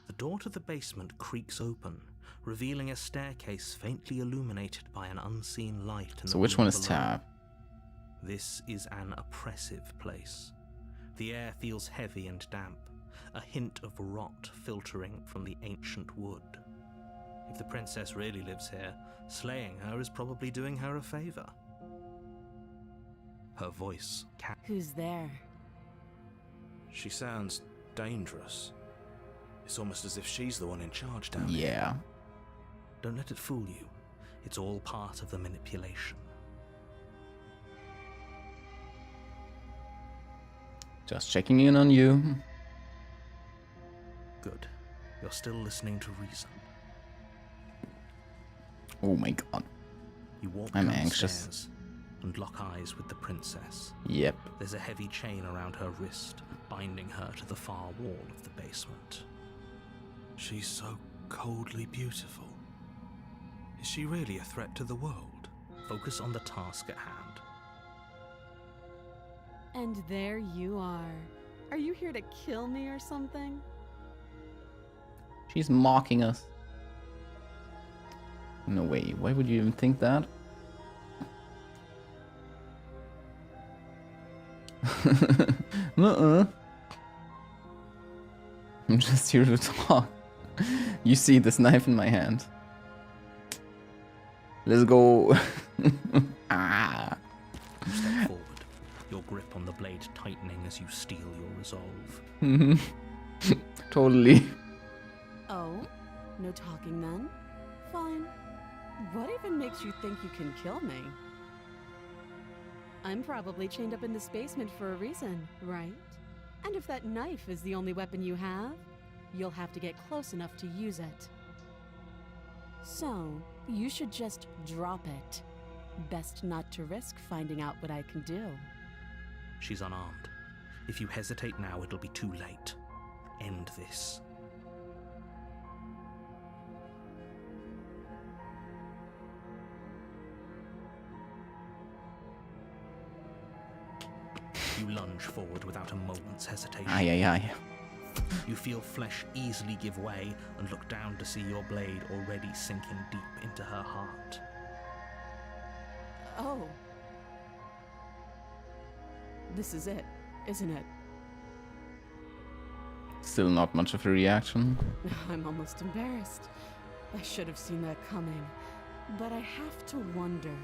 The door to the basement creaks open, revealing a staircase faintly illuminated by an unseen light. So which one is below. tab? This is an oppressive place. The air feels heavy and damp, a hint of rot filtering from the ancient wood. If the princess really lives here, slaying her is probably doing her a favor. Her voice Who's there? She sounds dangerous. It's almost as if she's the one in charge down here. Yeah. Don't let it fool you. It's all part of the manipulation. Just checking in on you. Good. You're still listening to reason. Oh my god. You walk I'm downstairs anxious. and lock eyes with the princess. Yep. There's a heavy chain around her wrist, binding her to the far wall of the basement. She's so coldly beautiful. Is she really a threat to the world? Focus on the task at hand. And there you are. Are you here to kill me or something? She's mocking us. No way. Why would you even think that? Nuh-uh. I'm just here to talk. You see this knife in my hand. Let's go. Ah. You step forward, your grip on the blade tightening as you steel your resolve. Mhm. Totally. Oh? No talking then? Fine. What even makes you think you can kill me? I'm probably chained up in this basement for a reason, right? And if that knife is the only weapon you have, you'll have to get close enough to use it. So, you should just drop it. Best not to risk finding out what I can do. She's unarmed. If you hesitate now, it'll be too late. End this. You lunge forward without a moment's hesitation. Aye, aye, aye. You feel flesh easily give way and look down to see your blade already sinking deep into her heart. Oh. This is it, isn't it? Still not much of a reaction. I'm almost embarrassed. I should have seen that coming. But I have to wonder.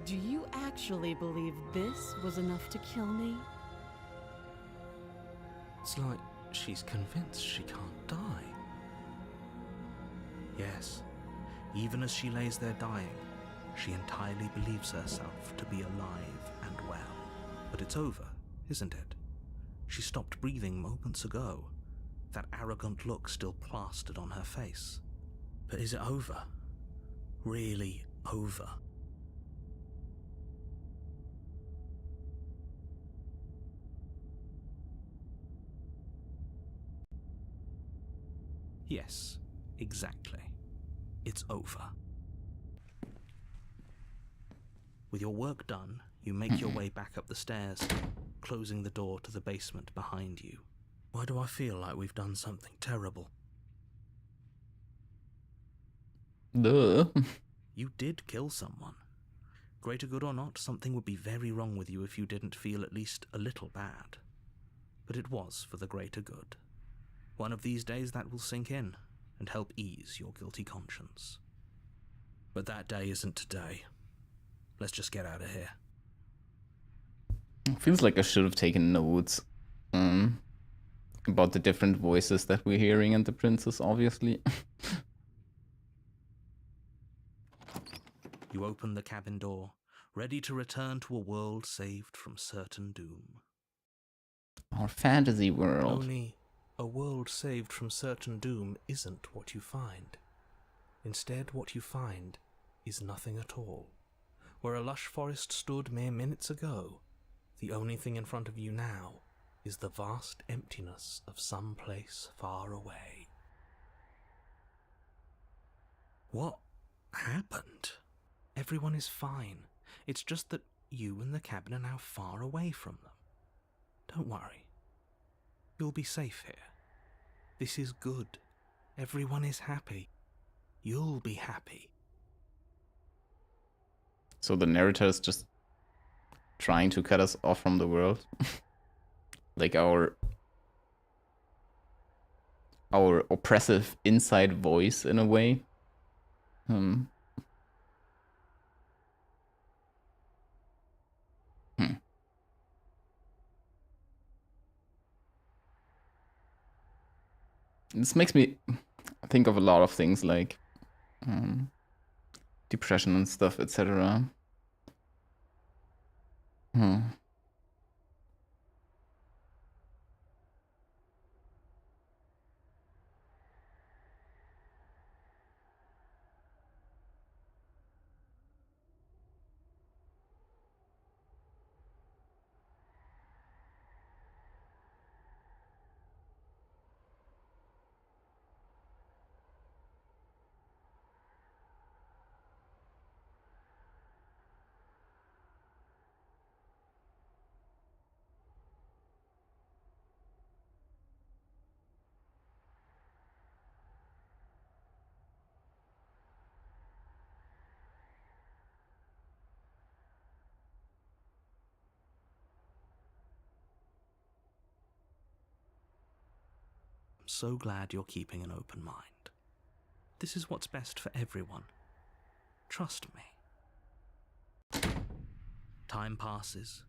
Do you actually believe this was enough to kill me? It's like she's convinced she can't die. Yes, even as she lays there dying, she entirely believes herself to be alive and well. But it's over, isn't it? She stopped breathing moments ago, that arrogant look still plastered on her face. But is it over? Really over? Yes, exactly. It's over. With your work done, you make your way back up the stairs, closing the door to the basement behind you. Why do I feel like we've done something terrible? Duh. You did kill someone. Greater good or not, something would be very wrong with you if you didn't feel at least a little bad. But it was for the greater good. One of these days that will sink in and help ease your guilty conscience. But that day isn't today. Let's just get out of here. Feels like I should have taken notes about the different voices that we're hearing and the princess, obviously. You open the cabin door, ready to return to a world saved from certain doom. Our fantasy world. Only a world saved from certain doom isn't what you find. Instead, what you find is nothing at all. Where a lush forest stood mere minutes ago, the only thing in front of you now is the vast emptiness of some place far away. What happened? Everyone is fine. It's just that you and the cabin are now far away from them. Don't worry. You'll be safe here. This is good. Everyone is happy. You'll be happy. So the narrator is just trying to cut us off from the world. Like our oppressive inside voice in a way. This makes me think of a lot of things like depression and stuff, etc. I'm so glad you're keeping an open mind. This is what's best for everyone. Trust me. Time passes.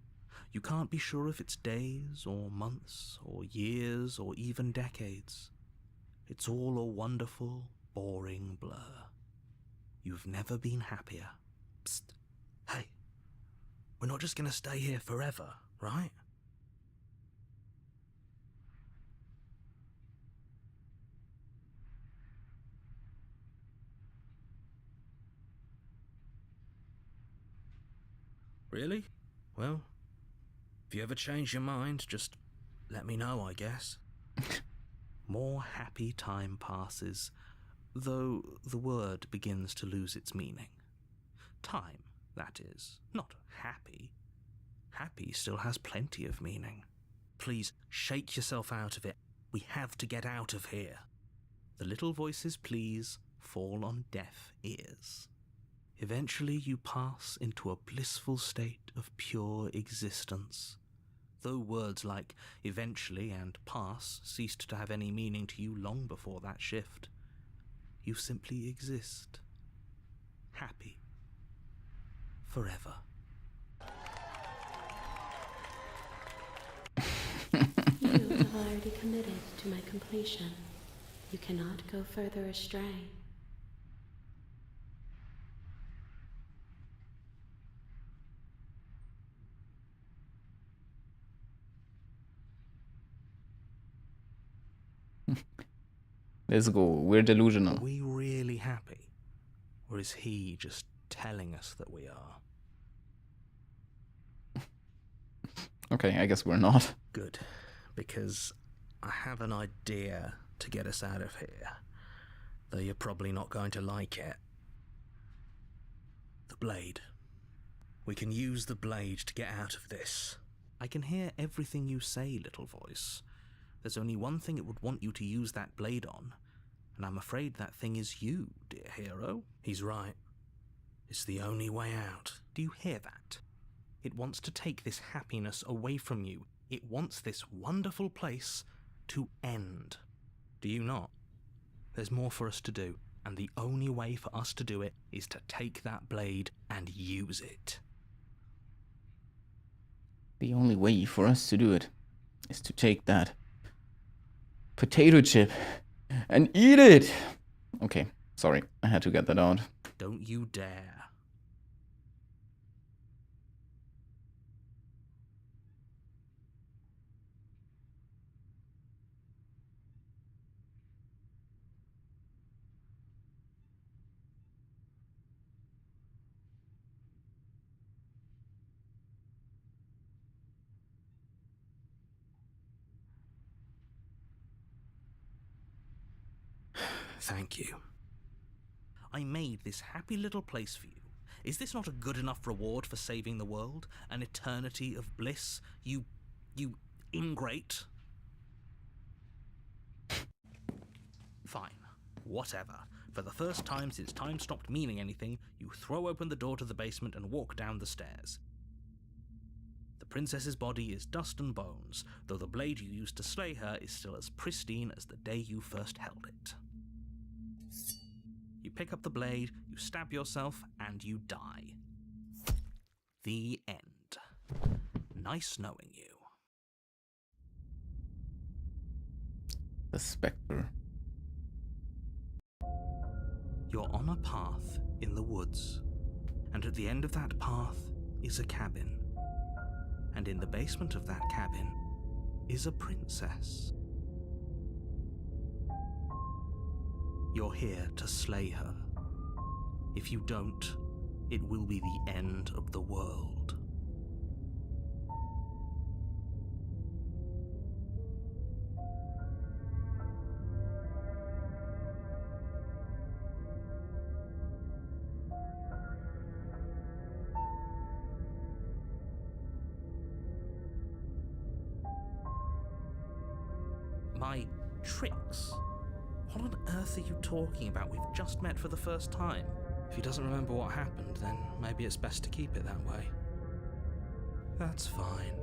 You can't be sure if it's days or months or years or even decades. It's all a wonderful, boring blur. You've never been happier. Psst. Hey, we're not just gonna stay here forever, right? Really? Well, if you ever change your mind, just let me know, I guess. More happy time passes, though the word begins to lose its meaning. Time That is, not happy. Happy still has plenty of meaning. Please shake yourself out of it. We have to get out of here. The little voice's pleas fall on deaf ears. Eventually you pass into a blissful state of pure existence. Though words like eventually and pass ceased to have any meaning to you long before that shift, you simply exist. Happy. Forever. You have already committed to my completion. You cannot go further astray. Let's go. We're delusional. Are we really happy? Or is he just telling us that we are? Okay, I guess we're not. Good, because I have an idea to get us out of here, though you're probably not going to like it. The blade. We can use the blade to get out of this. I can hear everything you say, little voice. There's only one thing it would want you to use that blade on, and I'm afraid that thing is you, dear hero. He's right. It's the only way out. Do you hear that? It wants to take this happiness away from you. It wants this wonderful place to end. Do you not? There's more for us to do, and the only way for us to do it is to take that blade and use it. The only way for us to do it is to take that potato chip and eat it. Okay, sorry, I had to get that out. Don't you dare. Thank you. I made this happy little place for you. Is this not a good enough reward for saving the world? An eternity of bliss? You ingrate? Fine. Whatever. For the first time since time stopped meaning anything, you throw open the door to the basement and walk down the stairs. The princess's body is dust and bones, though the blade you used to slay her is still as pristine as the day you first held it. You pick up the blade, you stab yourself, and you die. The end. Nice knowing you. The spectre. You're on a path in the woods, and at the end of that path is a cabin. And in the basement of that cabin is a princess. You're here to slay her. If you don't, it will be the end of the world. My tricks? What on earth are you talking about? We've just met for the first time. If he doesn't remember what happened, then maybe it's best to keep it that way. That's fine.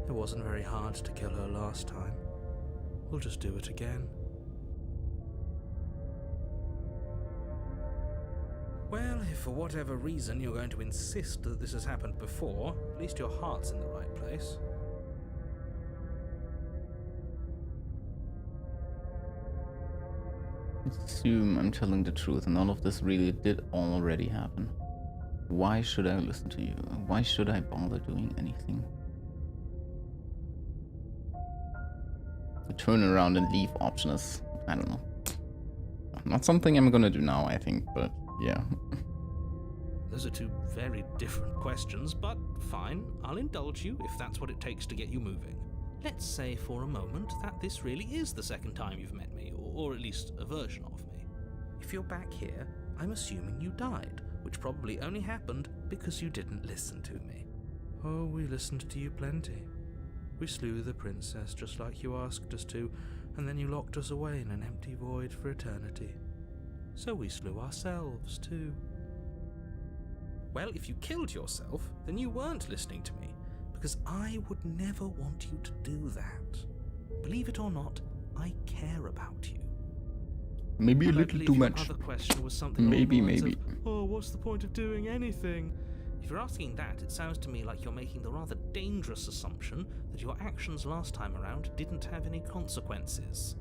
It wasn't very hard to kill her last time. We'll just do it again. Well, if for whatever reason you're going to insist that this has happened before, at least your heart's in the right place. Assume I'm telling the truth and all of this really did already happen. Why should I listen to you? Why should I bother doing anything? The turn around and leave option is, I don't know. Not something I'm gonna do now, I think, but yeah. Those are two very different questions, but fine, I'll indulge you if that's what it takes to get you moving. Let's say for a moment that this really is the second time you've met me, or at least a version of me. If you're back here, I'm assuming you died, which probably only happened because you didn't listen to me. Oh, we listened to you plenty. We slew the princess just like you asked us to, and then you locked us away in an empty void for eternity. So we slew ourselves too. Well, if you killed yourself, then you weren't listening to me, because I would never want you to do that. Believe it or not, I care about you. Maybe a And I little believe too your much. other question was something along Maybe, the lines maybe. of, oh, what's the point of doing anything? If you're asking that, it sounds to me like you're making the rather dangerous assumption that your actions last time around didn't have any consequences.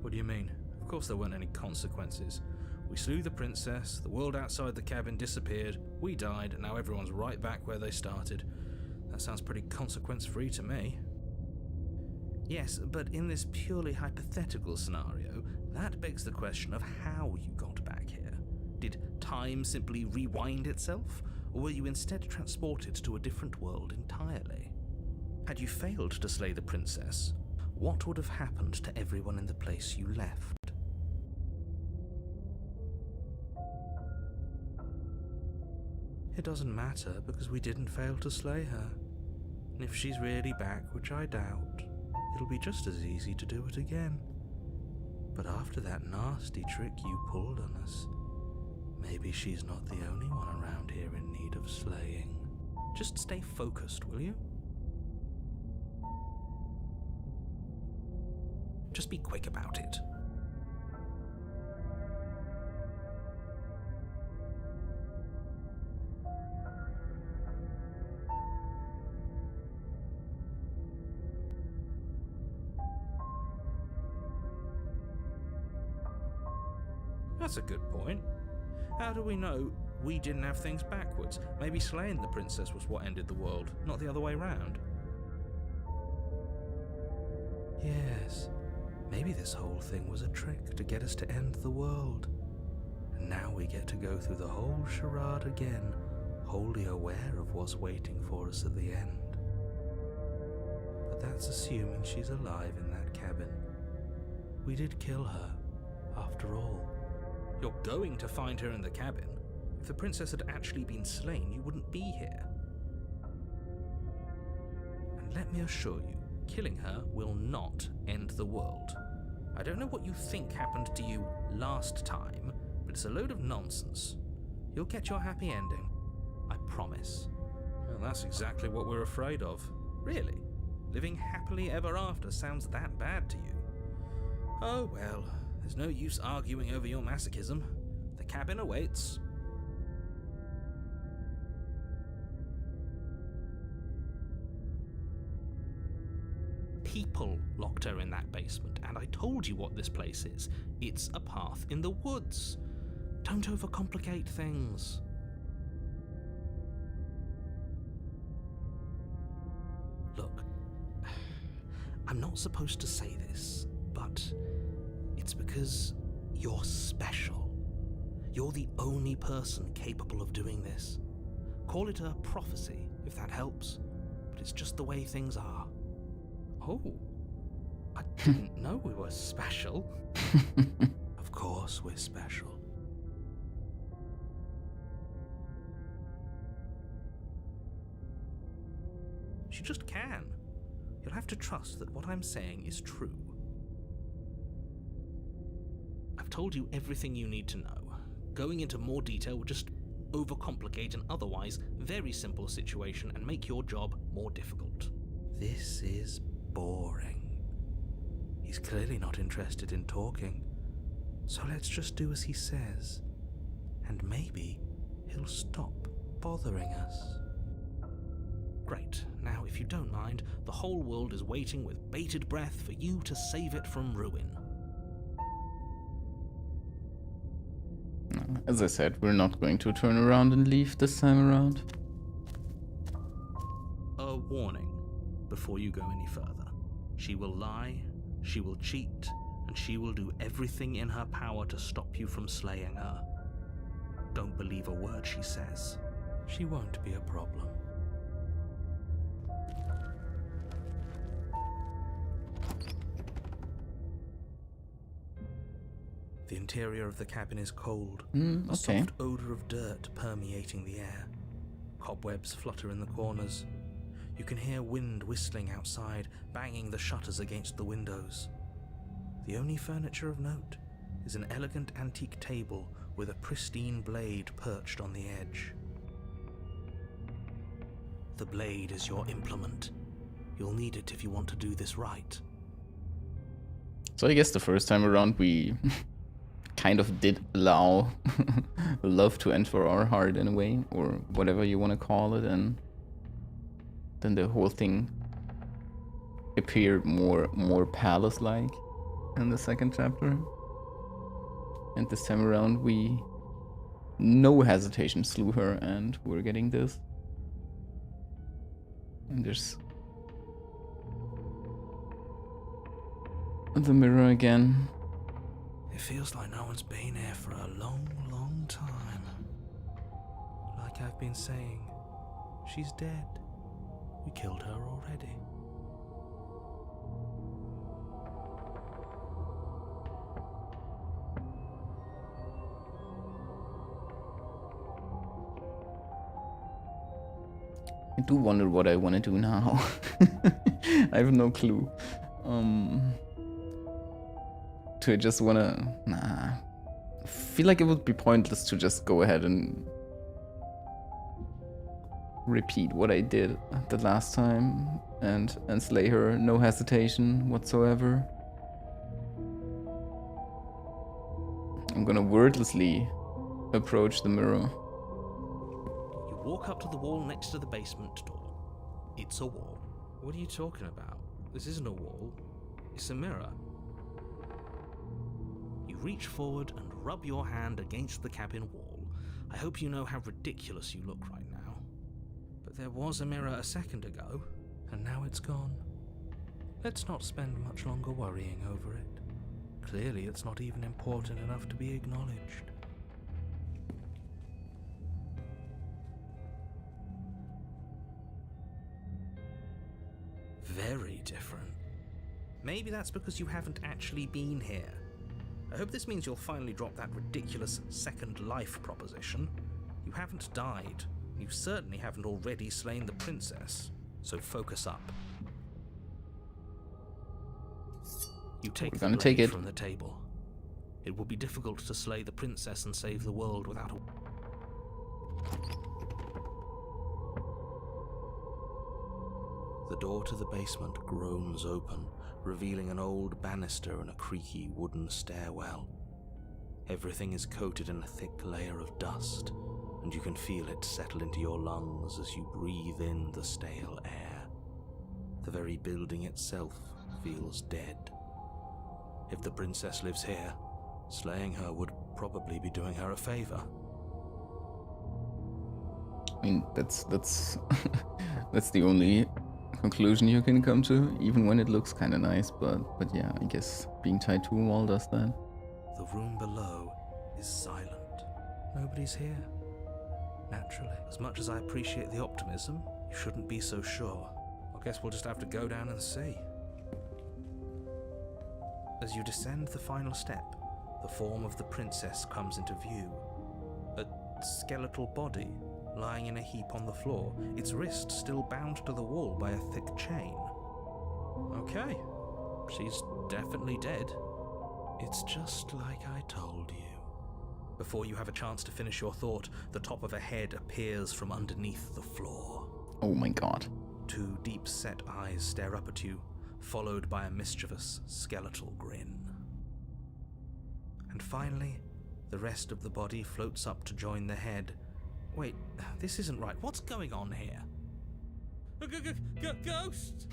What do you mean? Of course there weren't any consequences. We slew the princess, the world outside the cabin disappeared, we died, and now everyone's right back where they started. That sounds pretty consequence-free to me. Yes, but in this purely hypothetical scenario, that begs the question of how you got back here. Did time simply rewind itself, or were you instead transported to a different world entirely? Had you failed to slay the princess, what would have happened to everyone in the place you left? It doesn't matter, because we didn't fail to slay her. And if she's really back, which I doubt, it'll be just as easy to do it again. But after that nasty trick you pulled on us, maybe she's not the only one around here in need of slaying. Just stay focused, will you? Just be quick about it. That's a good point. How do we know we didn't have things backwards? Maybe slaying the princess was what ended the world, not the other way round. Yes, maybe this whole thing was a trick to get us to end the world. And now we get to go through the whole charade again, wholly aware of what's waiting for us at the end. But that's assuming she's alive in that cabin. We did kill her, after all. You're going to find her in the cabin. If the princess had actually been slain, you wouldn't be here. And let me assure you, killing her will not end the world. I don't know what you think happened to you last time, but it's a load of nonsense. You'll get your happy ending. I promise. Well, that's exactly what we're afraid of. Really? Living happily ever after sounds that bad to you? Oh well. There's no use arguing over your masochism. The cabin awaits. People locked her in that basement, and I told you what this place is. It's a path in the woods. Don't overcomplicate things. Look, I'm not supposed to say this, but it's because you're special. You're the only person capable of doing this. Call it a prophecy, if that helps, but it's just the way things are. Oh, I didn't know we were special. Of course we're special. She just can. You'll have to trust that what I'm saying is true. I've told you everything you need to know. Going into more detail would just overcomplicate an otherwise very simple situation and make your job more difficult. This is boring. He's clearly not interested in talking, so let's just do as he says, and maybe he'll stop bothering us. Great. Now, if you don't mind, the whole world is waiting with bated breath for you to save it from ruin. As I said, we're not going to turn around and leave this time around. A warning before you go any further. She will lie, she will cheat, and she will do everything in her power to stop you from slaying her. Don't believe a word she says. She won't be a problem. The interior of the cabin is cold, a Okay. soft odor of dirt permeating the air. Cobwebs flutter in the corners. You can hear wind whistling outside, banging the shutters against the windows. The only furniture of note is an elegant antique table with a pristine blade perched on the edge. The blade is your implement. You'll need it if you want to do this right. So I guess the first time around we kind of did allow love to enter our heart in a way, or whatever you want to call it, and then the whole thing appeared more palace-like in the second chapter. And this time around we no hesitation slew her, and we're getting this. And there's the mirror again. It feels like no one's been here for a long, long time. Like I've been saying, she's dead. We killed her already. I do wonder what I want to do now. I have no clue. Do I just want to... Nah. I feel like it would be pointless to just go ahead and repeat what I did the last time and slay her, no hesitation whatsoever. I'm gonna wordlessly approach the mirror. You walk up to the wall next to the basement door. It's a wall. What are you talking about? This isn't a wall. It's a mirror. You reach forward and rub your hand against the cabin wall. I hope you know how ridiculous you look right now. But there was a mirror a second ago, and now it's gone. Let's not spend much longer worrying over it. Clearly, it's not even important enough to be acknowledged. Very different. Maybe that's because you haven't actually been here. I hope this means you'll finally drop that ridiculous second life proposition. You haven't died. You certainly haven't already slain the princess. So focus up. You take We're the gonna blade take it. from the table. It will be difficult to slay the princess and save the world without a... The door to the basement groans open, revealing an old banister and a creaky wooden stairwell. Everything is coated in a thick layer of dust, and you can feel it settle into your lungs as you breathe in the stale air. The very building itself feels dead. If the princess lives here, slaying her would probably be doing her a favor. I mean, that's that's the only conclusion you can come to, even when it looks kind of nice. But yeah, I guess being tied to a wall does that. The room below is silent. Nobody's here. Naturally, as much as I appreciate the optimism, you shouldn't be so sure. I guess we'll just have to go down and see. As you descend the final step, the form of the princess comes into view. A skeletal body lying in a heap on the floor, its wrist still bound to the wall by a thick chain. Okay, she's definitely dead. It's just like I told you. Before you have a chance to finish your thought, the top of a head appears from underneath the floor. Oh my god. Two deep-set eyes stare up at you, followed by a mischievous skeletal grin. And finally, the rest of the body floats up to join the head. Wait, this isn't right. What's going on here? Ghost!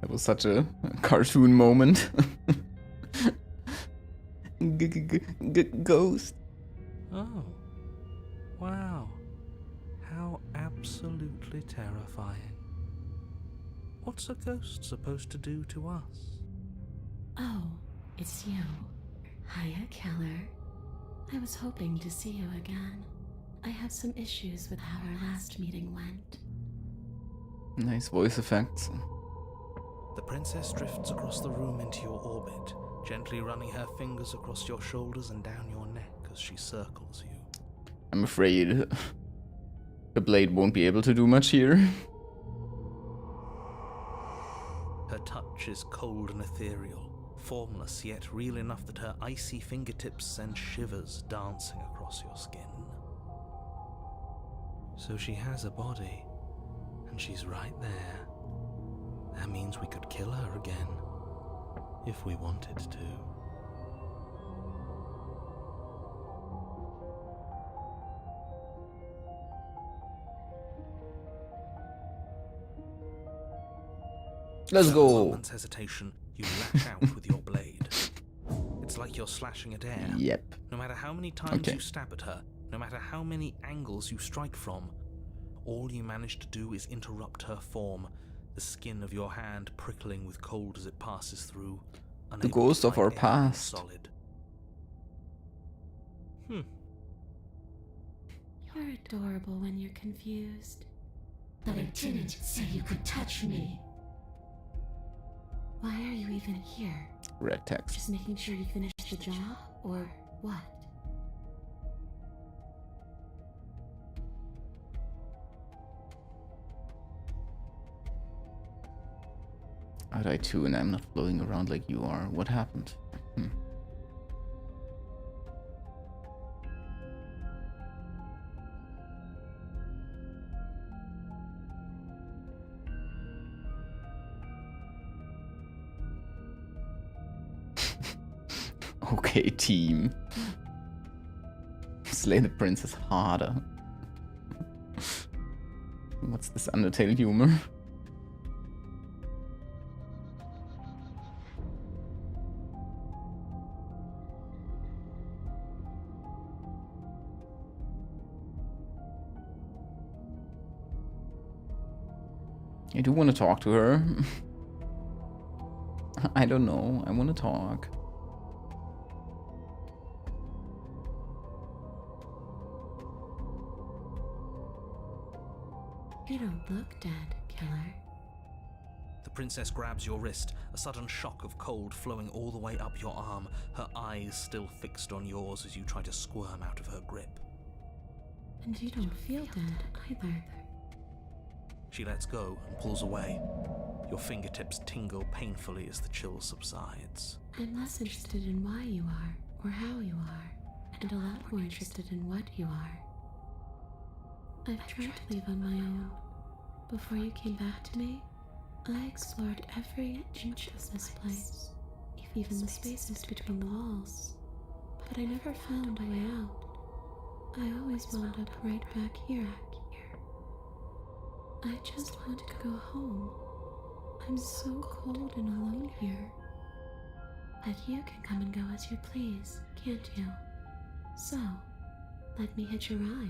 That was such a cartoon moment. Ghost. Oh, wow. How absolutely terrifying. What's a ghost supposed to do to us? Oh, it's you. Hiya, Keller. I was hoping to see you again. I have some issues with how our last meeting went. Nice voice effects. The princess drifts across the room into your orbit, gently running her fingers across your shoulders and down your neck as she circles you. I'm afraid the blade won't be able to do much here. Her touch is cold and ethereal, formless yet real enough that her icy fingertips send shivers dancing across your skin. So she has a body, and she's right there. That means we could kill her again, if we wanted to. Let's Without a go. moment's hesitation, you lash out with your blade. It's like you're slashing at air. Yep. No matter how many times Okay. you stab at her, no matter how many angles you strike from, all you manage to do is interrupt her form, the skin of your hand prickling with cold as it passes through. The ghost of our past. Solid. You're adorable when you're confused. But I didn't say you could touch me. Why are you even here? Red text. Just making sure you finish the job, or what? I died too, and I'm not floating around like you are. What happened? Okay, team. Slay the princess harder. What's this Undertale humor? I do want to talk to her. I don't know. I want to talk. You don't look dead, killer. The princess grabs your wrist, a sudden shock of cold flowing all the way up your arm, her eyes still fixed on yours as you try to squirm out of her grip. And you don't feel dead either. She lets go and pulls away. Your fingertips tingle painfully as the chill subsides. I'm less interested in why you are, or how you are, and a lot more interested in what you are. I've tried to leave on my own. Before you came back to me, I explored every inch of this place, even the spaces between the walls. But I never found a way out. I always wound up right back here. I just want to go home. I'm so cold and alone here. But you can come and go as you please, can't you? So, let me hitch a ride.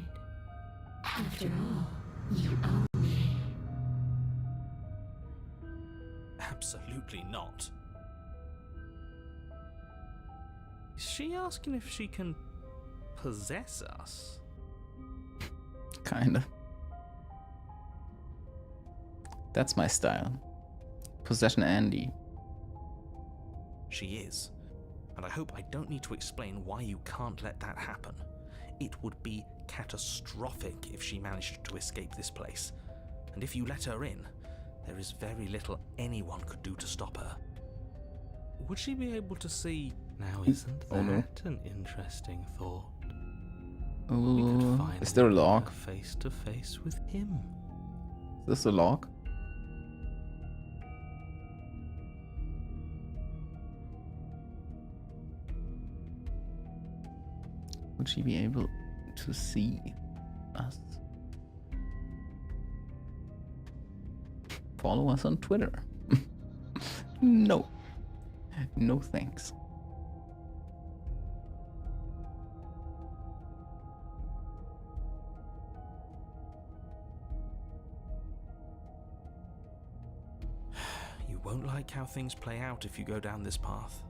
After all, you owe me. Absolutely not. Is she asking if she can possess us? Kinda. That's my style. Possession Andy. She is. And I hope I don't need to explain why you can't let that happen. It would be catastrophic if she managed to escape this place. And if you let her in, there is very little anyone could do to stop her. Would she be able to see? Now, isn't that Oh, no. an interesting thought? We could Oh, is there a lock? face to face with him. Is this a lock? Would she be able to see us? Follow us on Twitter. No. No thanks. You won't like how things play out if you go down this path.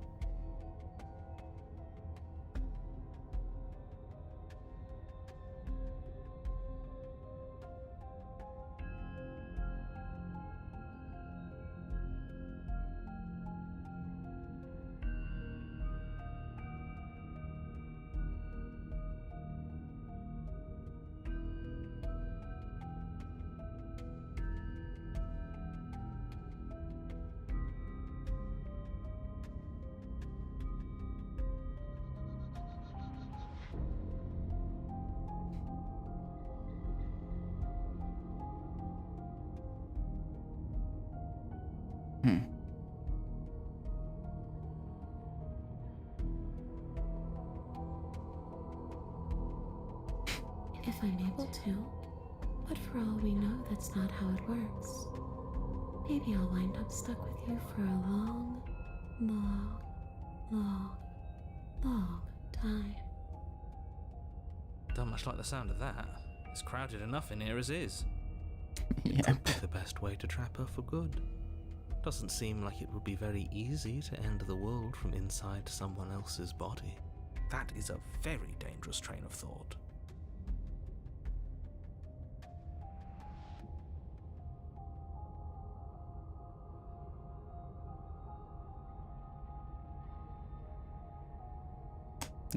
Hmm. If I'm able to, but for all we know, that's not how it works. Maybe I'll wind up stuck with you for a long, long, long, long time. Don't much like the sound of that. It's crowded enough in here as is. Yep. Could be the best way to trap her for good. Doesn't seem like it would be very easy to end the world from inside someone else's body. That is a very dangerous train of thought.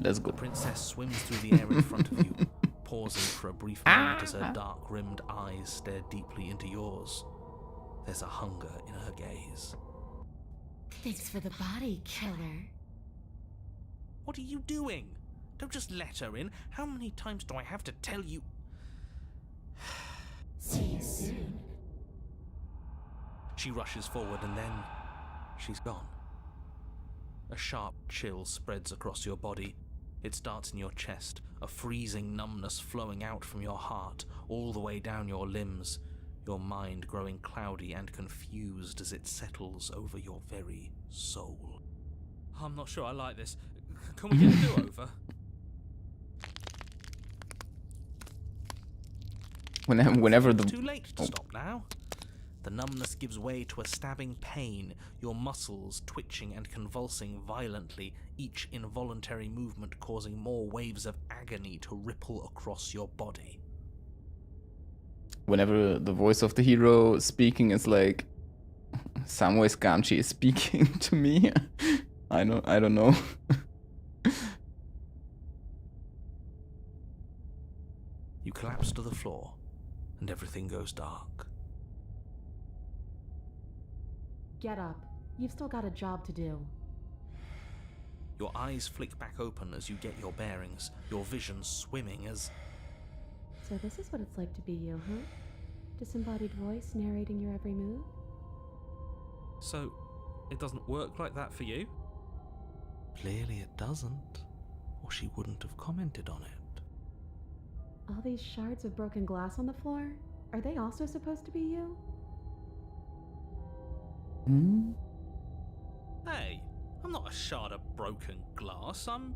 Let's go. The princess swims through the air in front of you, pausing for a brief moment as her dark-rimmed eyes stare deeply into yours. There's a hunger in her gaze. Thanks for the body, killer. What are you doing? Don't just let her in. How many times do I have to tell you? See you soon. She rushes forward and then she's gone. A sharp chill spreads across your body. It starts in your chest, a freezing numbness flowing out from your heart, all the way down your limbs, your mind growing cloudy and confused as it settles over your very soul. I'm not sure I like this. Can we get a do-over? Whenever the Too late to stop now. The numbness gives way to a stabbing pain, your muscles twitching and convulsing violently, each involuntary movement causing more waves of agony to ripple across your body. whenever the voice of the hero speaking is like Samwise Gamgee is speaking to me. I don't know. You collapse to the floor, and everything goes dark. Get up. You've still got a job to do. Your eyes flick back open as you get your bearings, your vision swimming as... So this is what it's like to be you, huh? Disembodied voice narrating your every move? So, it doesn't work like that for you? Clearly it doesn't, or she wouldn't have commented on it. All these shards of broken glass on the floor? Are they also supposed to be you? Hmm? Hey, I'm not a shard of broken glass, I'm...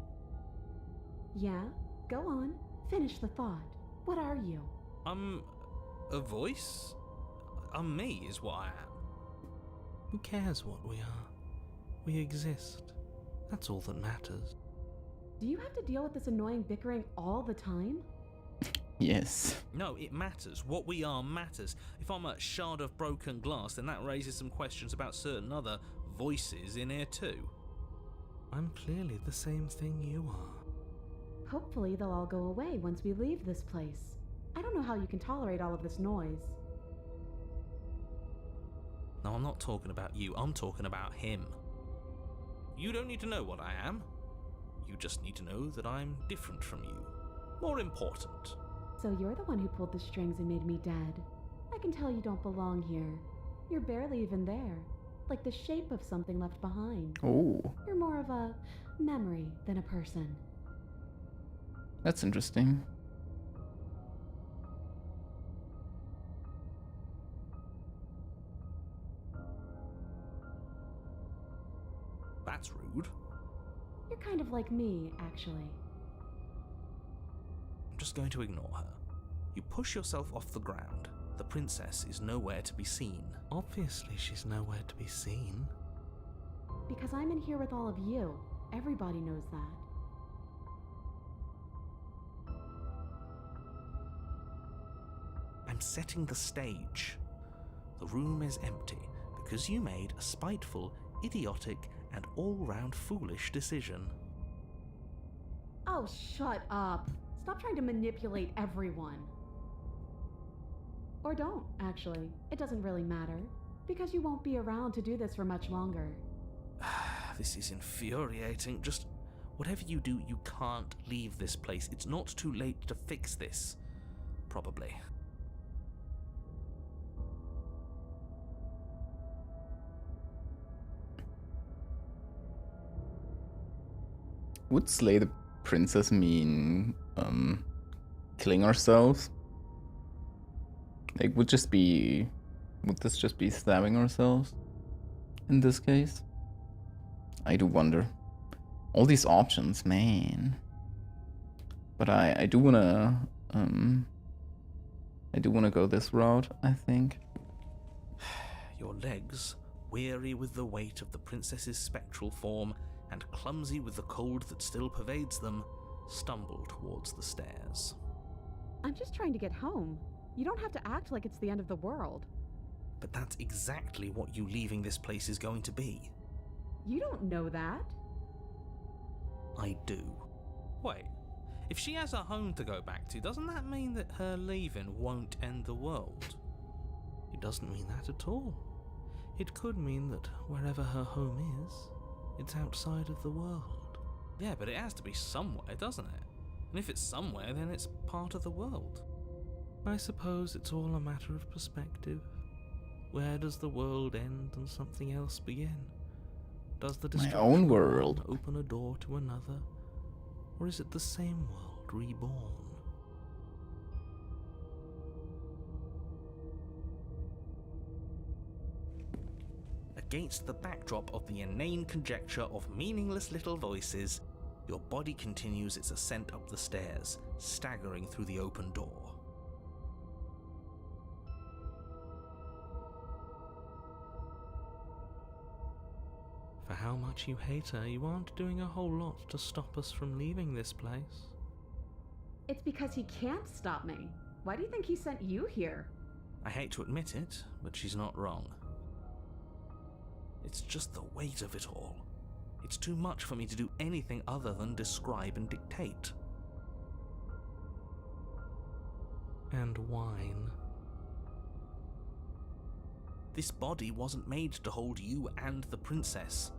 Yeah? Go on. Finish the thought. What are you? I'm a voice? I'm me is what I am. Who cares what we are? We exist. That's all that matters. Do you have to deal with this annoying bickering all the time? Yes. No, it matters. What we are matters. If I'm a shard of broken glass, then that raises some questions about certain other voices in here too. I'm clearly the same thing you are. Hopefully they'll all go away once we leave this place. I don't know how you can tolerate all of this noise. No, I'm not talking about you. I'm talking about him. You don't need to know what I am. You just need to know that I'm different from you. More important. So you're the one who pulled the strings and made me dead. I can tell you don't belong here. You're barely even there. Like the shape of something left behind. Oh, You're more of a memory than a person. that's interesting. That's rude. You're kind of like me, actually. I'm just going to ignore her. You push yourself off the ground. The princess is nowhere to be seen. Obviously, she's nowhere to be seen. Because I'm in here with all of you. Everybody knows that. I'm setting the stage. The room is empty because you made a spiteful, idiotic, and all-round foolish decision. Oh, shut up. Stop trying to manipulate everyone. Or don't, actually. It doesn't really matter. Because you won't be around to do this for much longer. This is infuriating. Just whatever you do, you can't leave this place. It's not too late to fix this. Probably. would slay the princess mean killing ourselves? Like, would this just be stabbing ourselves in this case? I do wonder. All these options, man. But I do wanna go this route, I think. Your legs, weary with the weight of the princess's spectral form and clumsy with the cold that still pervades them, stumble towards the stairs. I'm just trying to get home. You don't have to act like it's the end of the world. But that's exactly what you leaving this place is going to be. You don't know that. I do. Wait, if she has a home to go back to, doesn't that mean that her leaving won't end the world? It doesn't mean that at all. It could mean that wherever her home is, it's outside of the world. Yeah, but it has to be somewhere, doesn't it? And if it's somewhere, then it's part of the world. I suppose it's all a matter of perspective. Where does the world end and something else begin? Does the My own destruction of world one open a door to another? Or is it the same world reborn? Against the backdrop of the inane conjecture of meaningless little voices, your body continues its ascent up the stairs, staggering through the open door. For how much you hate her, you aren't doing a whole lot to stop us from leaving this place. It's because he can't stop me. Why do you think he sent you here? I hate to admit it, but she's not wrong. It's just the weight of it all. It's too much for me to do anything other than describe and dictate. And whine. This body wasn't made to hold you and the princess.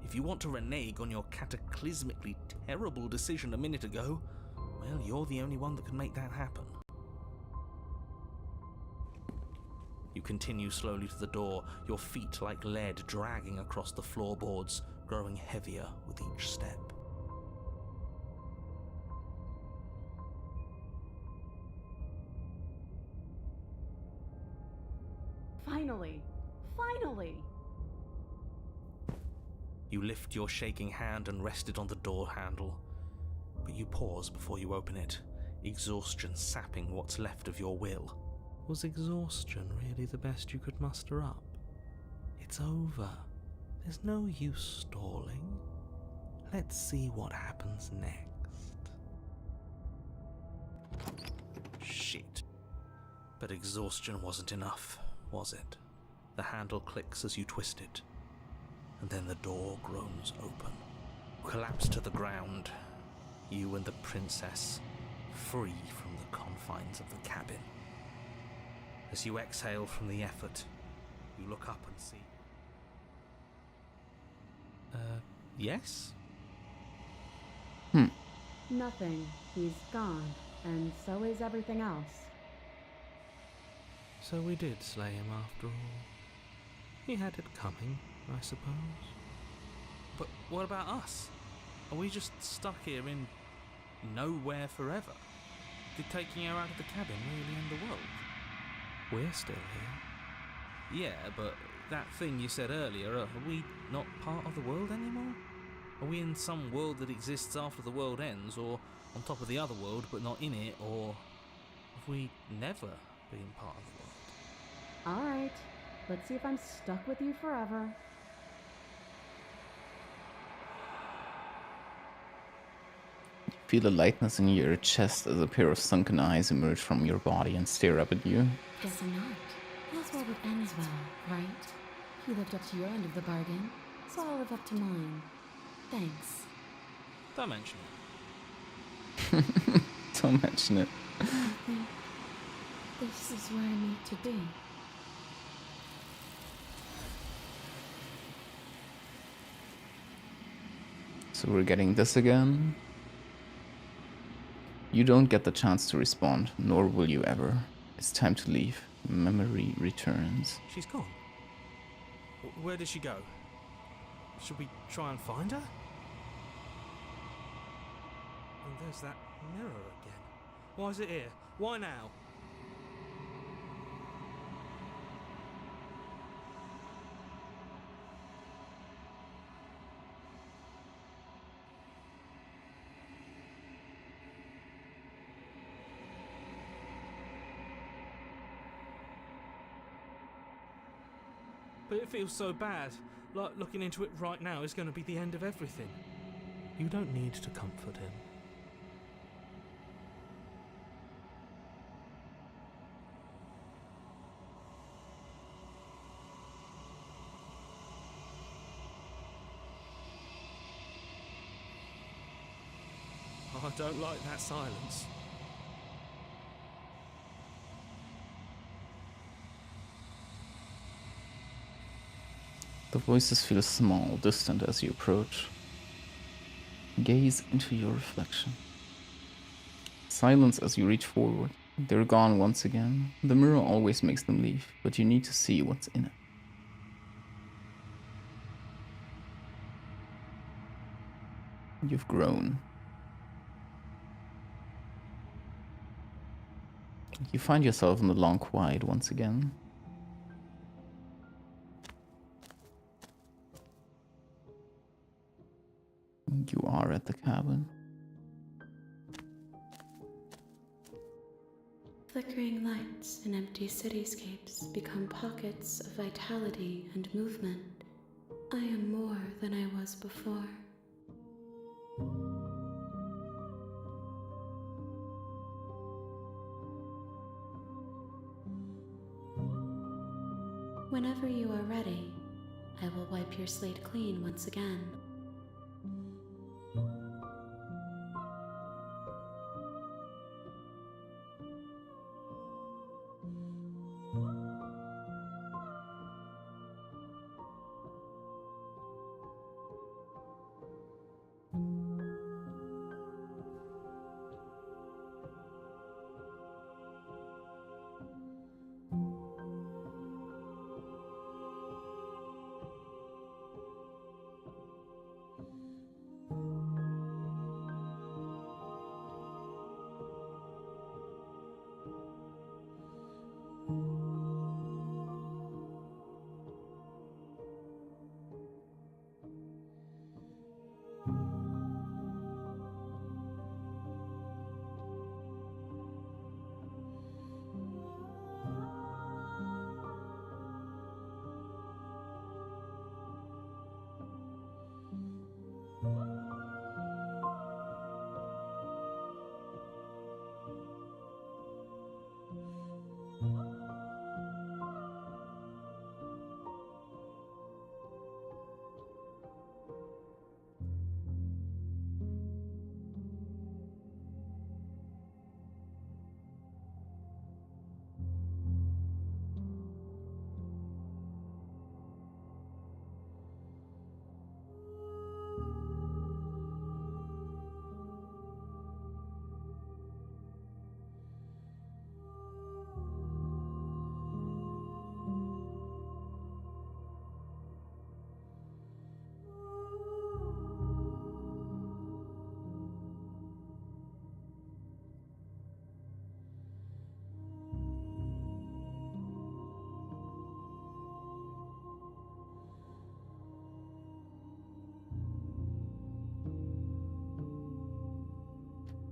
If you want to renege on your cataclysmically terrible decision a minute ago, well, you're the only one that can make that happen. You continue slowly to the door, your feet like lead dragging across the floorboards, growing heavier with each step. Finally! Finally! You lift your shaking hand and rest it on the door handle, but you pause before you open it, exhaustion sapping what's left of your will. Was exhaustion really the best you could muster up? It's over. There's no use stalling. Let's see what happens next. Shit. But exhaustion wasn't enough, was it? The handle clicks as you twist it, and then the door groans open. Collapse to the ground, you and the princess, free from the confines of the cabin. As you exhale from the effort, you look up and see... yes? Nothing. He's gone. And so is everything else. So we did slay him after all. He had it coming, I suppose. But what about us? Are we just stuck here in nowhere forever? Did taking her out of the cabin really end the world? We're still here. Yeah, but that thing you said earlier, are we not part of the world anymore? Are we in some world that exists after the world ends, or on top of the other world but not in it, or have we never been part of the world? Alright. Let's see if I'm stuck with you forever. Feel a lightness in your chest as a pair of sunken eyes emerge from your body and stare up at you. Guess I'm not. All's well that ends well, right? You lived up to your end of the bargain, so I'll live up to mine. Thanks. Don't mention it. Don't mention it. I think this is where I need to be. So we're getting this again. You don't get the chance to respond, nor will you ever. It's time to leave. Memory returns. She's gone. Where did she go? Should we try and find her? there's that mirror again. Why is it here? Why now? But it feels so bad. Like looking into it right now is going to be the end of everything. You don't need to comfort him. I don't like that silence. The voices feel small, distant as you approach. Gaze into your reflection. Silence as you reach forward. They're gone once again. The mirror always makes them leave, but you need to see what's in it. You've grown. You find yourself in the long quiet once again. You are at the cabin. Flickering lights and empty cityscapes become pockets of vitality and movement. I am more than I was before. Whenever you are ready, I will wipe your slate clean once again.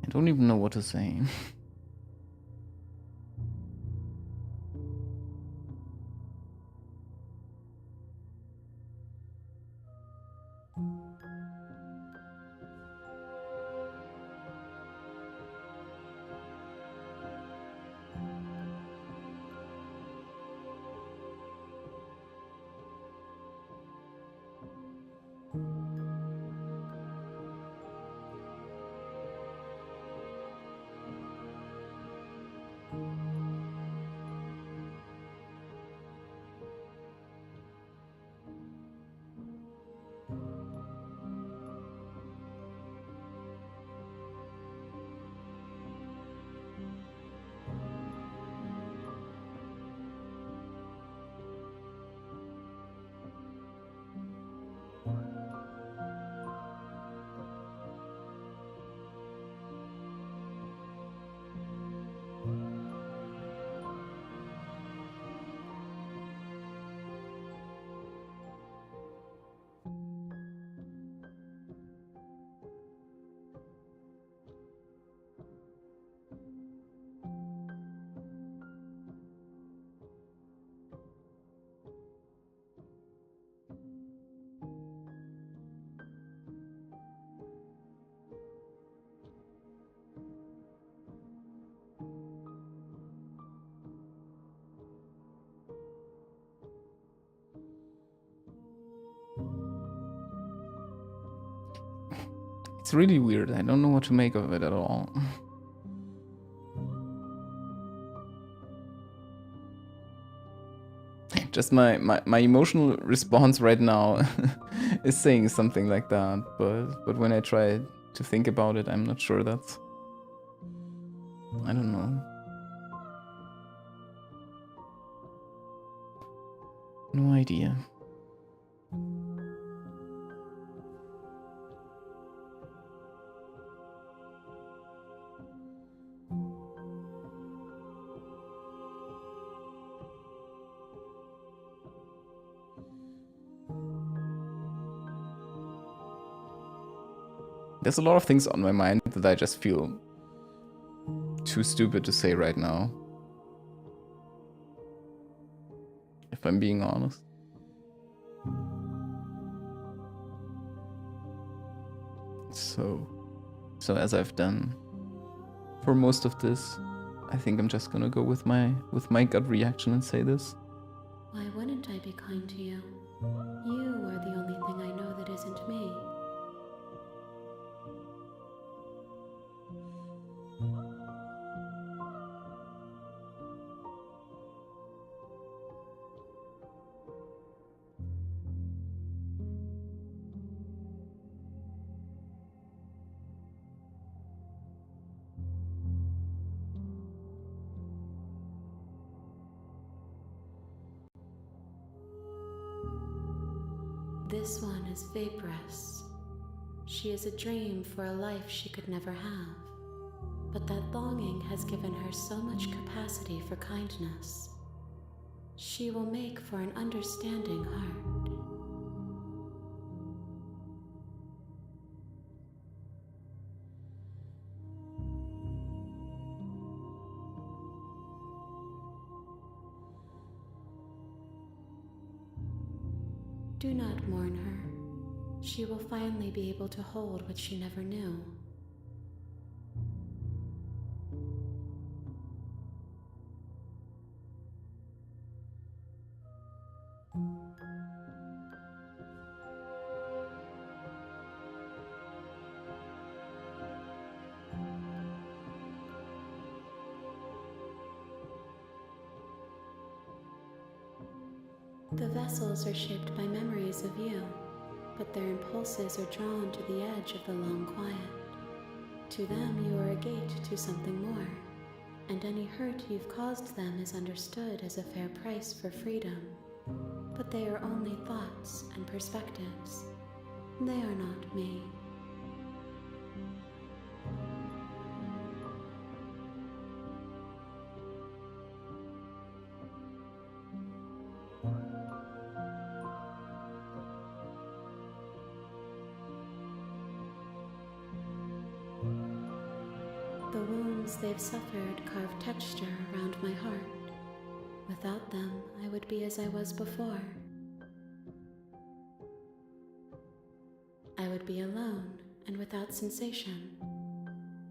I don't even know what to say. It's really weird. I don't know what to make of it at all. Just my emotional response right now is saying something like that, but when I try to think about it, I'm not sure that's... I don't know. No idea. There's a lot of things on my mind that I just feel too stupid to say right now. If I'm being honest. So as I've done for most of this, I think I'm just gonna go with my gut reaction and say this. Why wouldn't I be kind to you? You are the only thing I know that isn't me. This one is Vaporous. She is a dream for a life she could never have, but that longing has given her so much capacity for kindness. She will make for an understanding heart. Do not mourn her. She will finally be able to hold what she never knew. The vessels are shaped by memories of you, but their impulses are drawn to the edge of the long quiet. To them, you are a gate to something more, and any hurt you've caused them is understood as a fair price for freedom. But they are only thoughts and perspectives. They are not me. The wounds they've suffered carve texture around my heart. Without them, I would be as I was before. I would be alone and without sensation.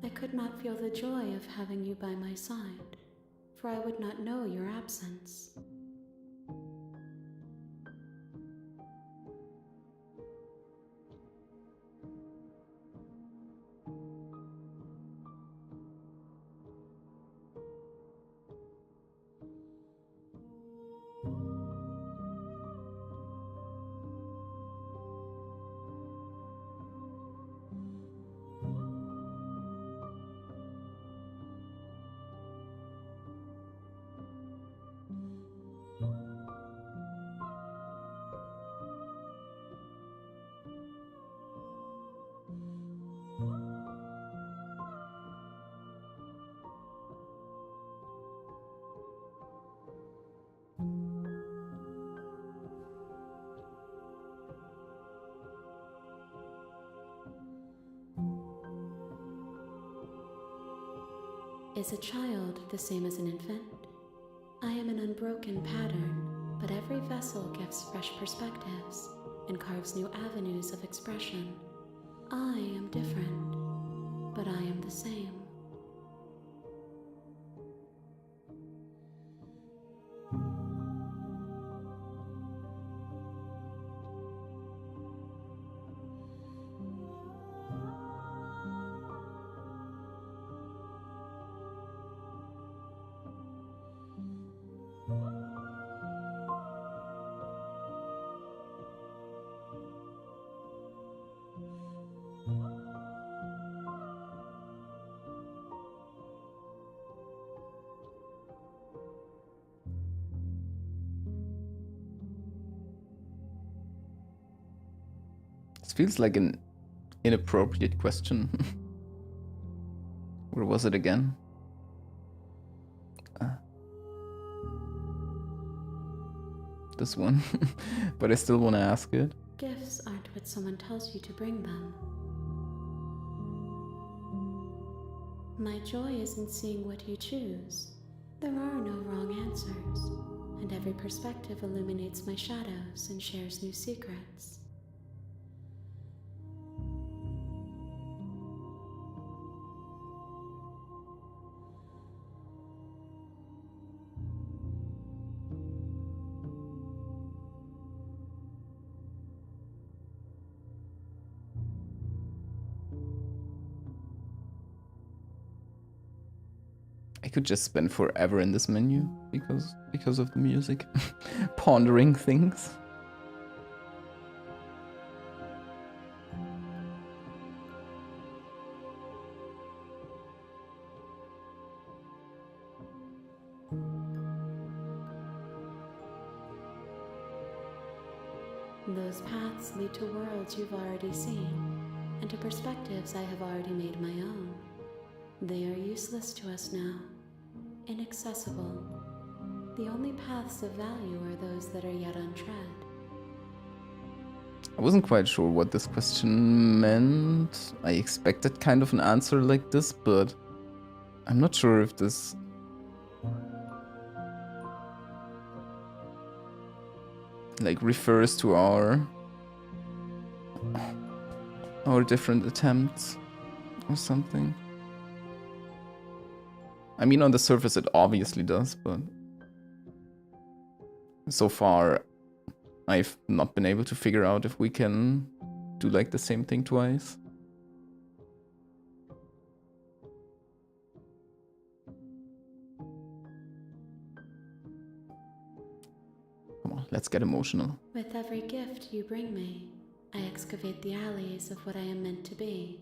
I could not feel the joy of having you by my side, for I would not know your absence. Is a child the same as an infant? I am an unbroken pattern, but every vessel gives fresh perspectives and carves new avenues of expression. I am different, but I am the same. This feels like an inappropriate question. Where was it again? This one. But I still want to ask it. Gifts aren't what someone tells you to bring them. My joy is in seeing what you choose. There are no wrong answers, and every perspective illuminates my shadows and shares new secrets. I could just spend forever in this menu because of the music. Pondering things. Those paths lead to worlds you've already seen, and to perspectives I have already made my own. They are useless to us now, inaccessible. The only paths of value are those that are yet untread. I wasn't quite sure what this question meant. I expected kind of an answer like this, but I'm not sure if this... like refers to our different attempts or something. I mean, on the surface it obviously does, but so far I've not been able to figure out if we can do like the same thing twice. Come on, let's get emotional. With every gift you bring me, I excavate the alleys of what I am meant to be,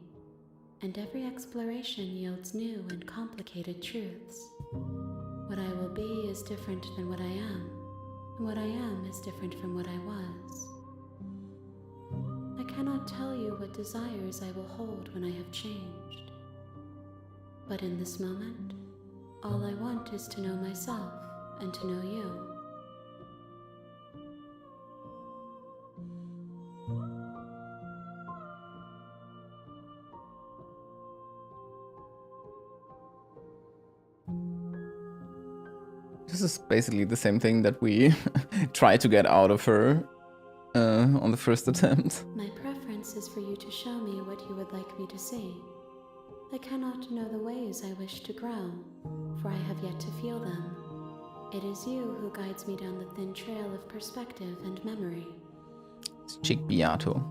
and every exploration yields new and complicated truths. What I will be is different than what I am, and what I am is different from what I was. I cannot tell you what desires I will hold when I have changed. But in this moment, all I want is to know myself and to know you. This is basically the same thing that we tried to get out of her on the first attempt. My preference is for you to show me what you would like me to see. I cannot know the ways I wish to grow, for I have yet to feel them. It is you who guides me down the thin trail of perspective and memory. It's Chick Beato.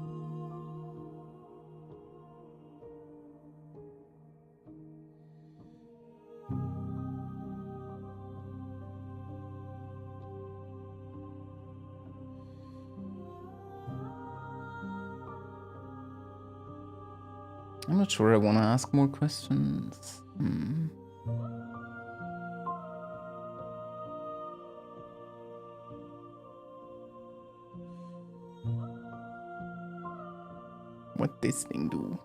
I'm not sure I want to ask more questions. What this thing do?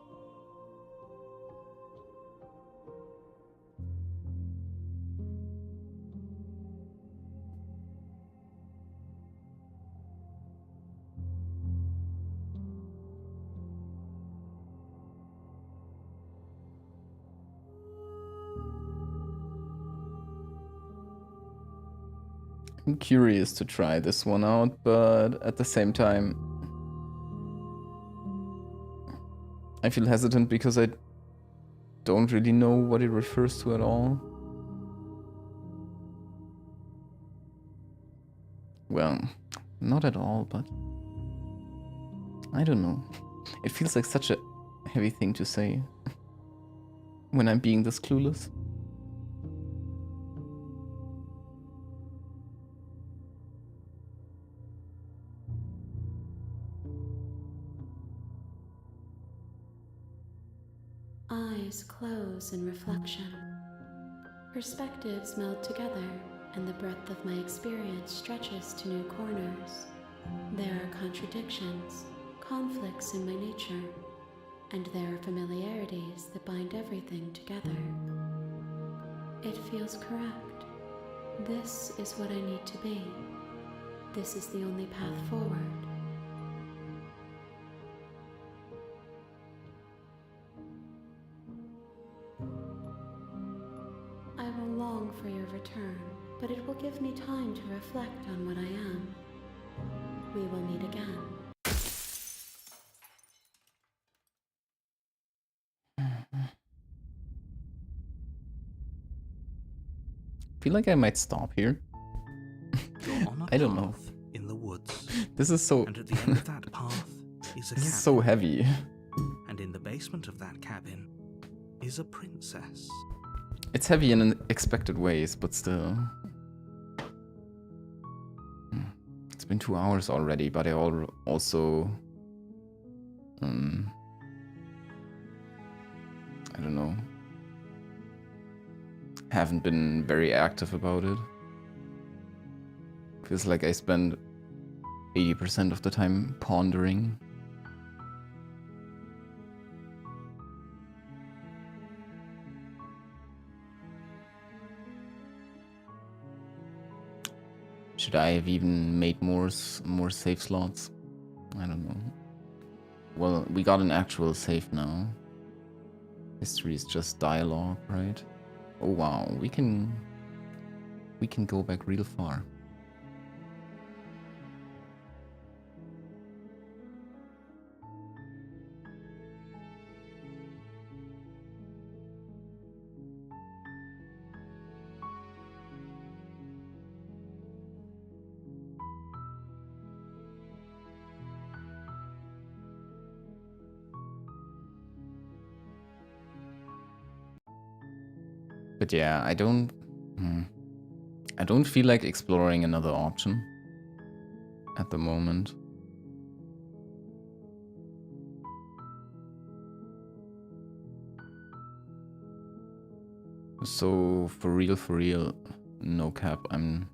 I'm curious to try this one out, but at the same time, I feel hesitant because I don't really know what it refers to at all. Well, not at all, but I don't know. It feels like such a heavy thing to say when I'm being this clueless. Eyes close in reflection. Perspectives meld together, and the breadth of my experience stretches to new corners. There are contradictions, conflicts in my nature, and there are familiarities that bind everything together. It feels correct. This is what I need to be. This is the only path forward. I will long for your return, but it will give me time to reflect on what I am. We will meet again. Feel like I might stop here. You're on a I don't know. path in the woods, This is so and at the end of that path is a this cabin. is so heavy. And in the basement of that cabin is a princess. It's heavy in unexpected ways, but still. It's been 2 hours already, but I also I don't know. Haven't been very active about it. Feels like I spend 80% of the time pondering. Should I have even made more save slots? I don't know. Well, we got an actual save now. History is just dialogue, right? Oh wow, we can go back real far. But yeah, I don't feel like exploring another option at the moment. So for real, no cap, I'm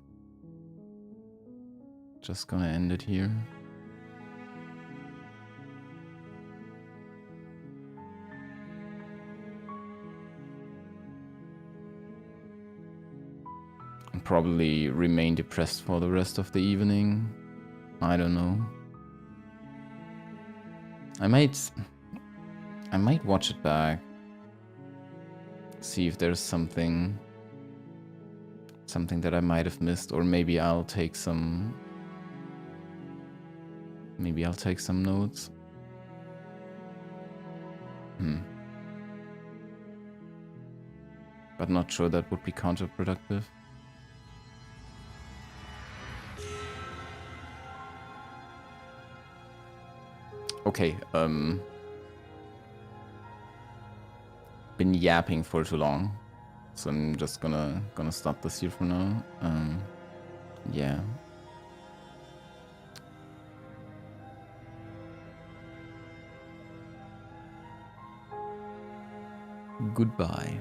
just gonna end it here. Probably remain depressed for the rest of the evening. I don't know. I might watch it back. See if there's something that I might have missed, or maybe I'll take some notes. But not sure that would be counterproductive. Okay, been yapping for too long, so I'm just gonna stop this here for now. Yeah. Goodbye.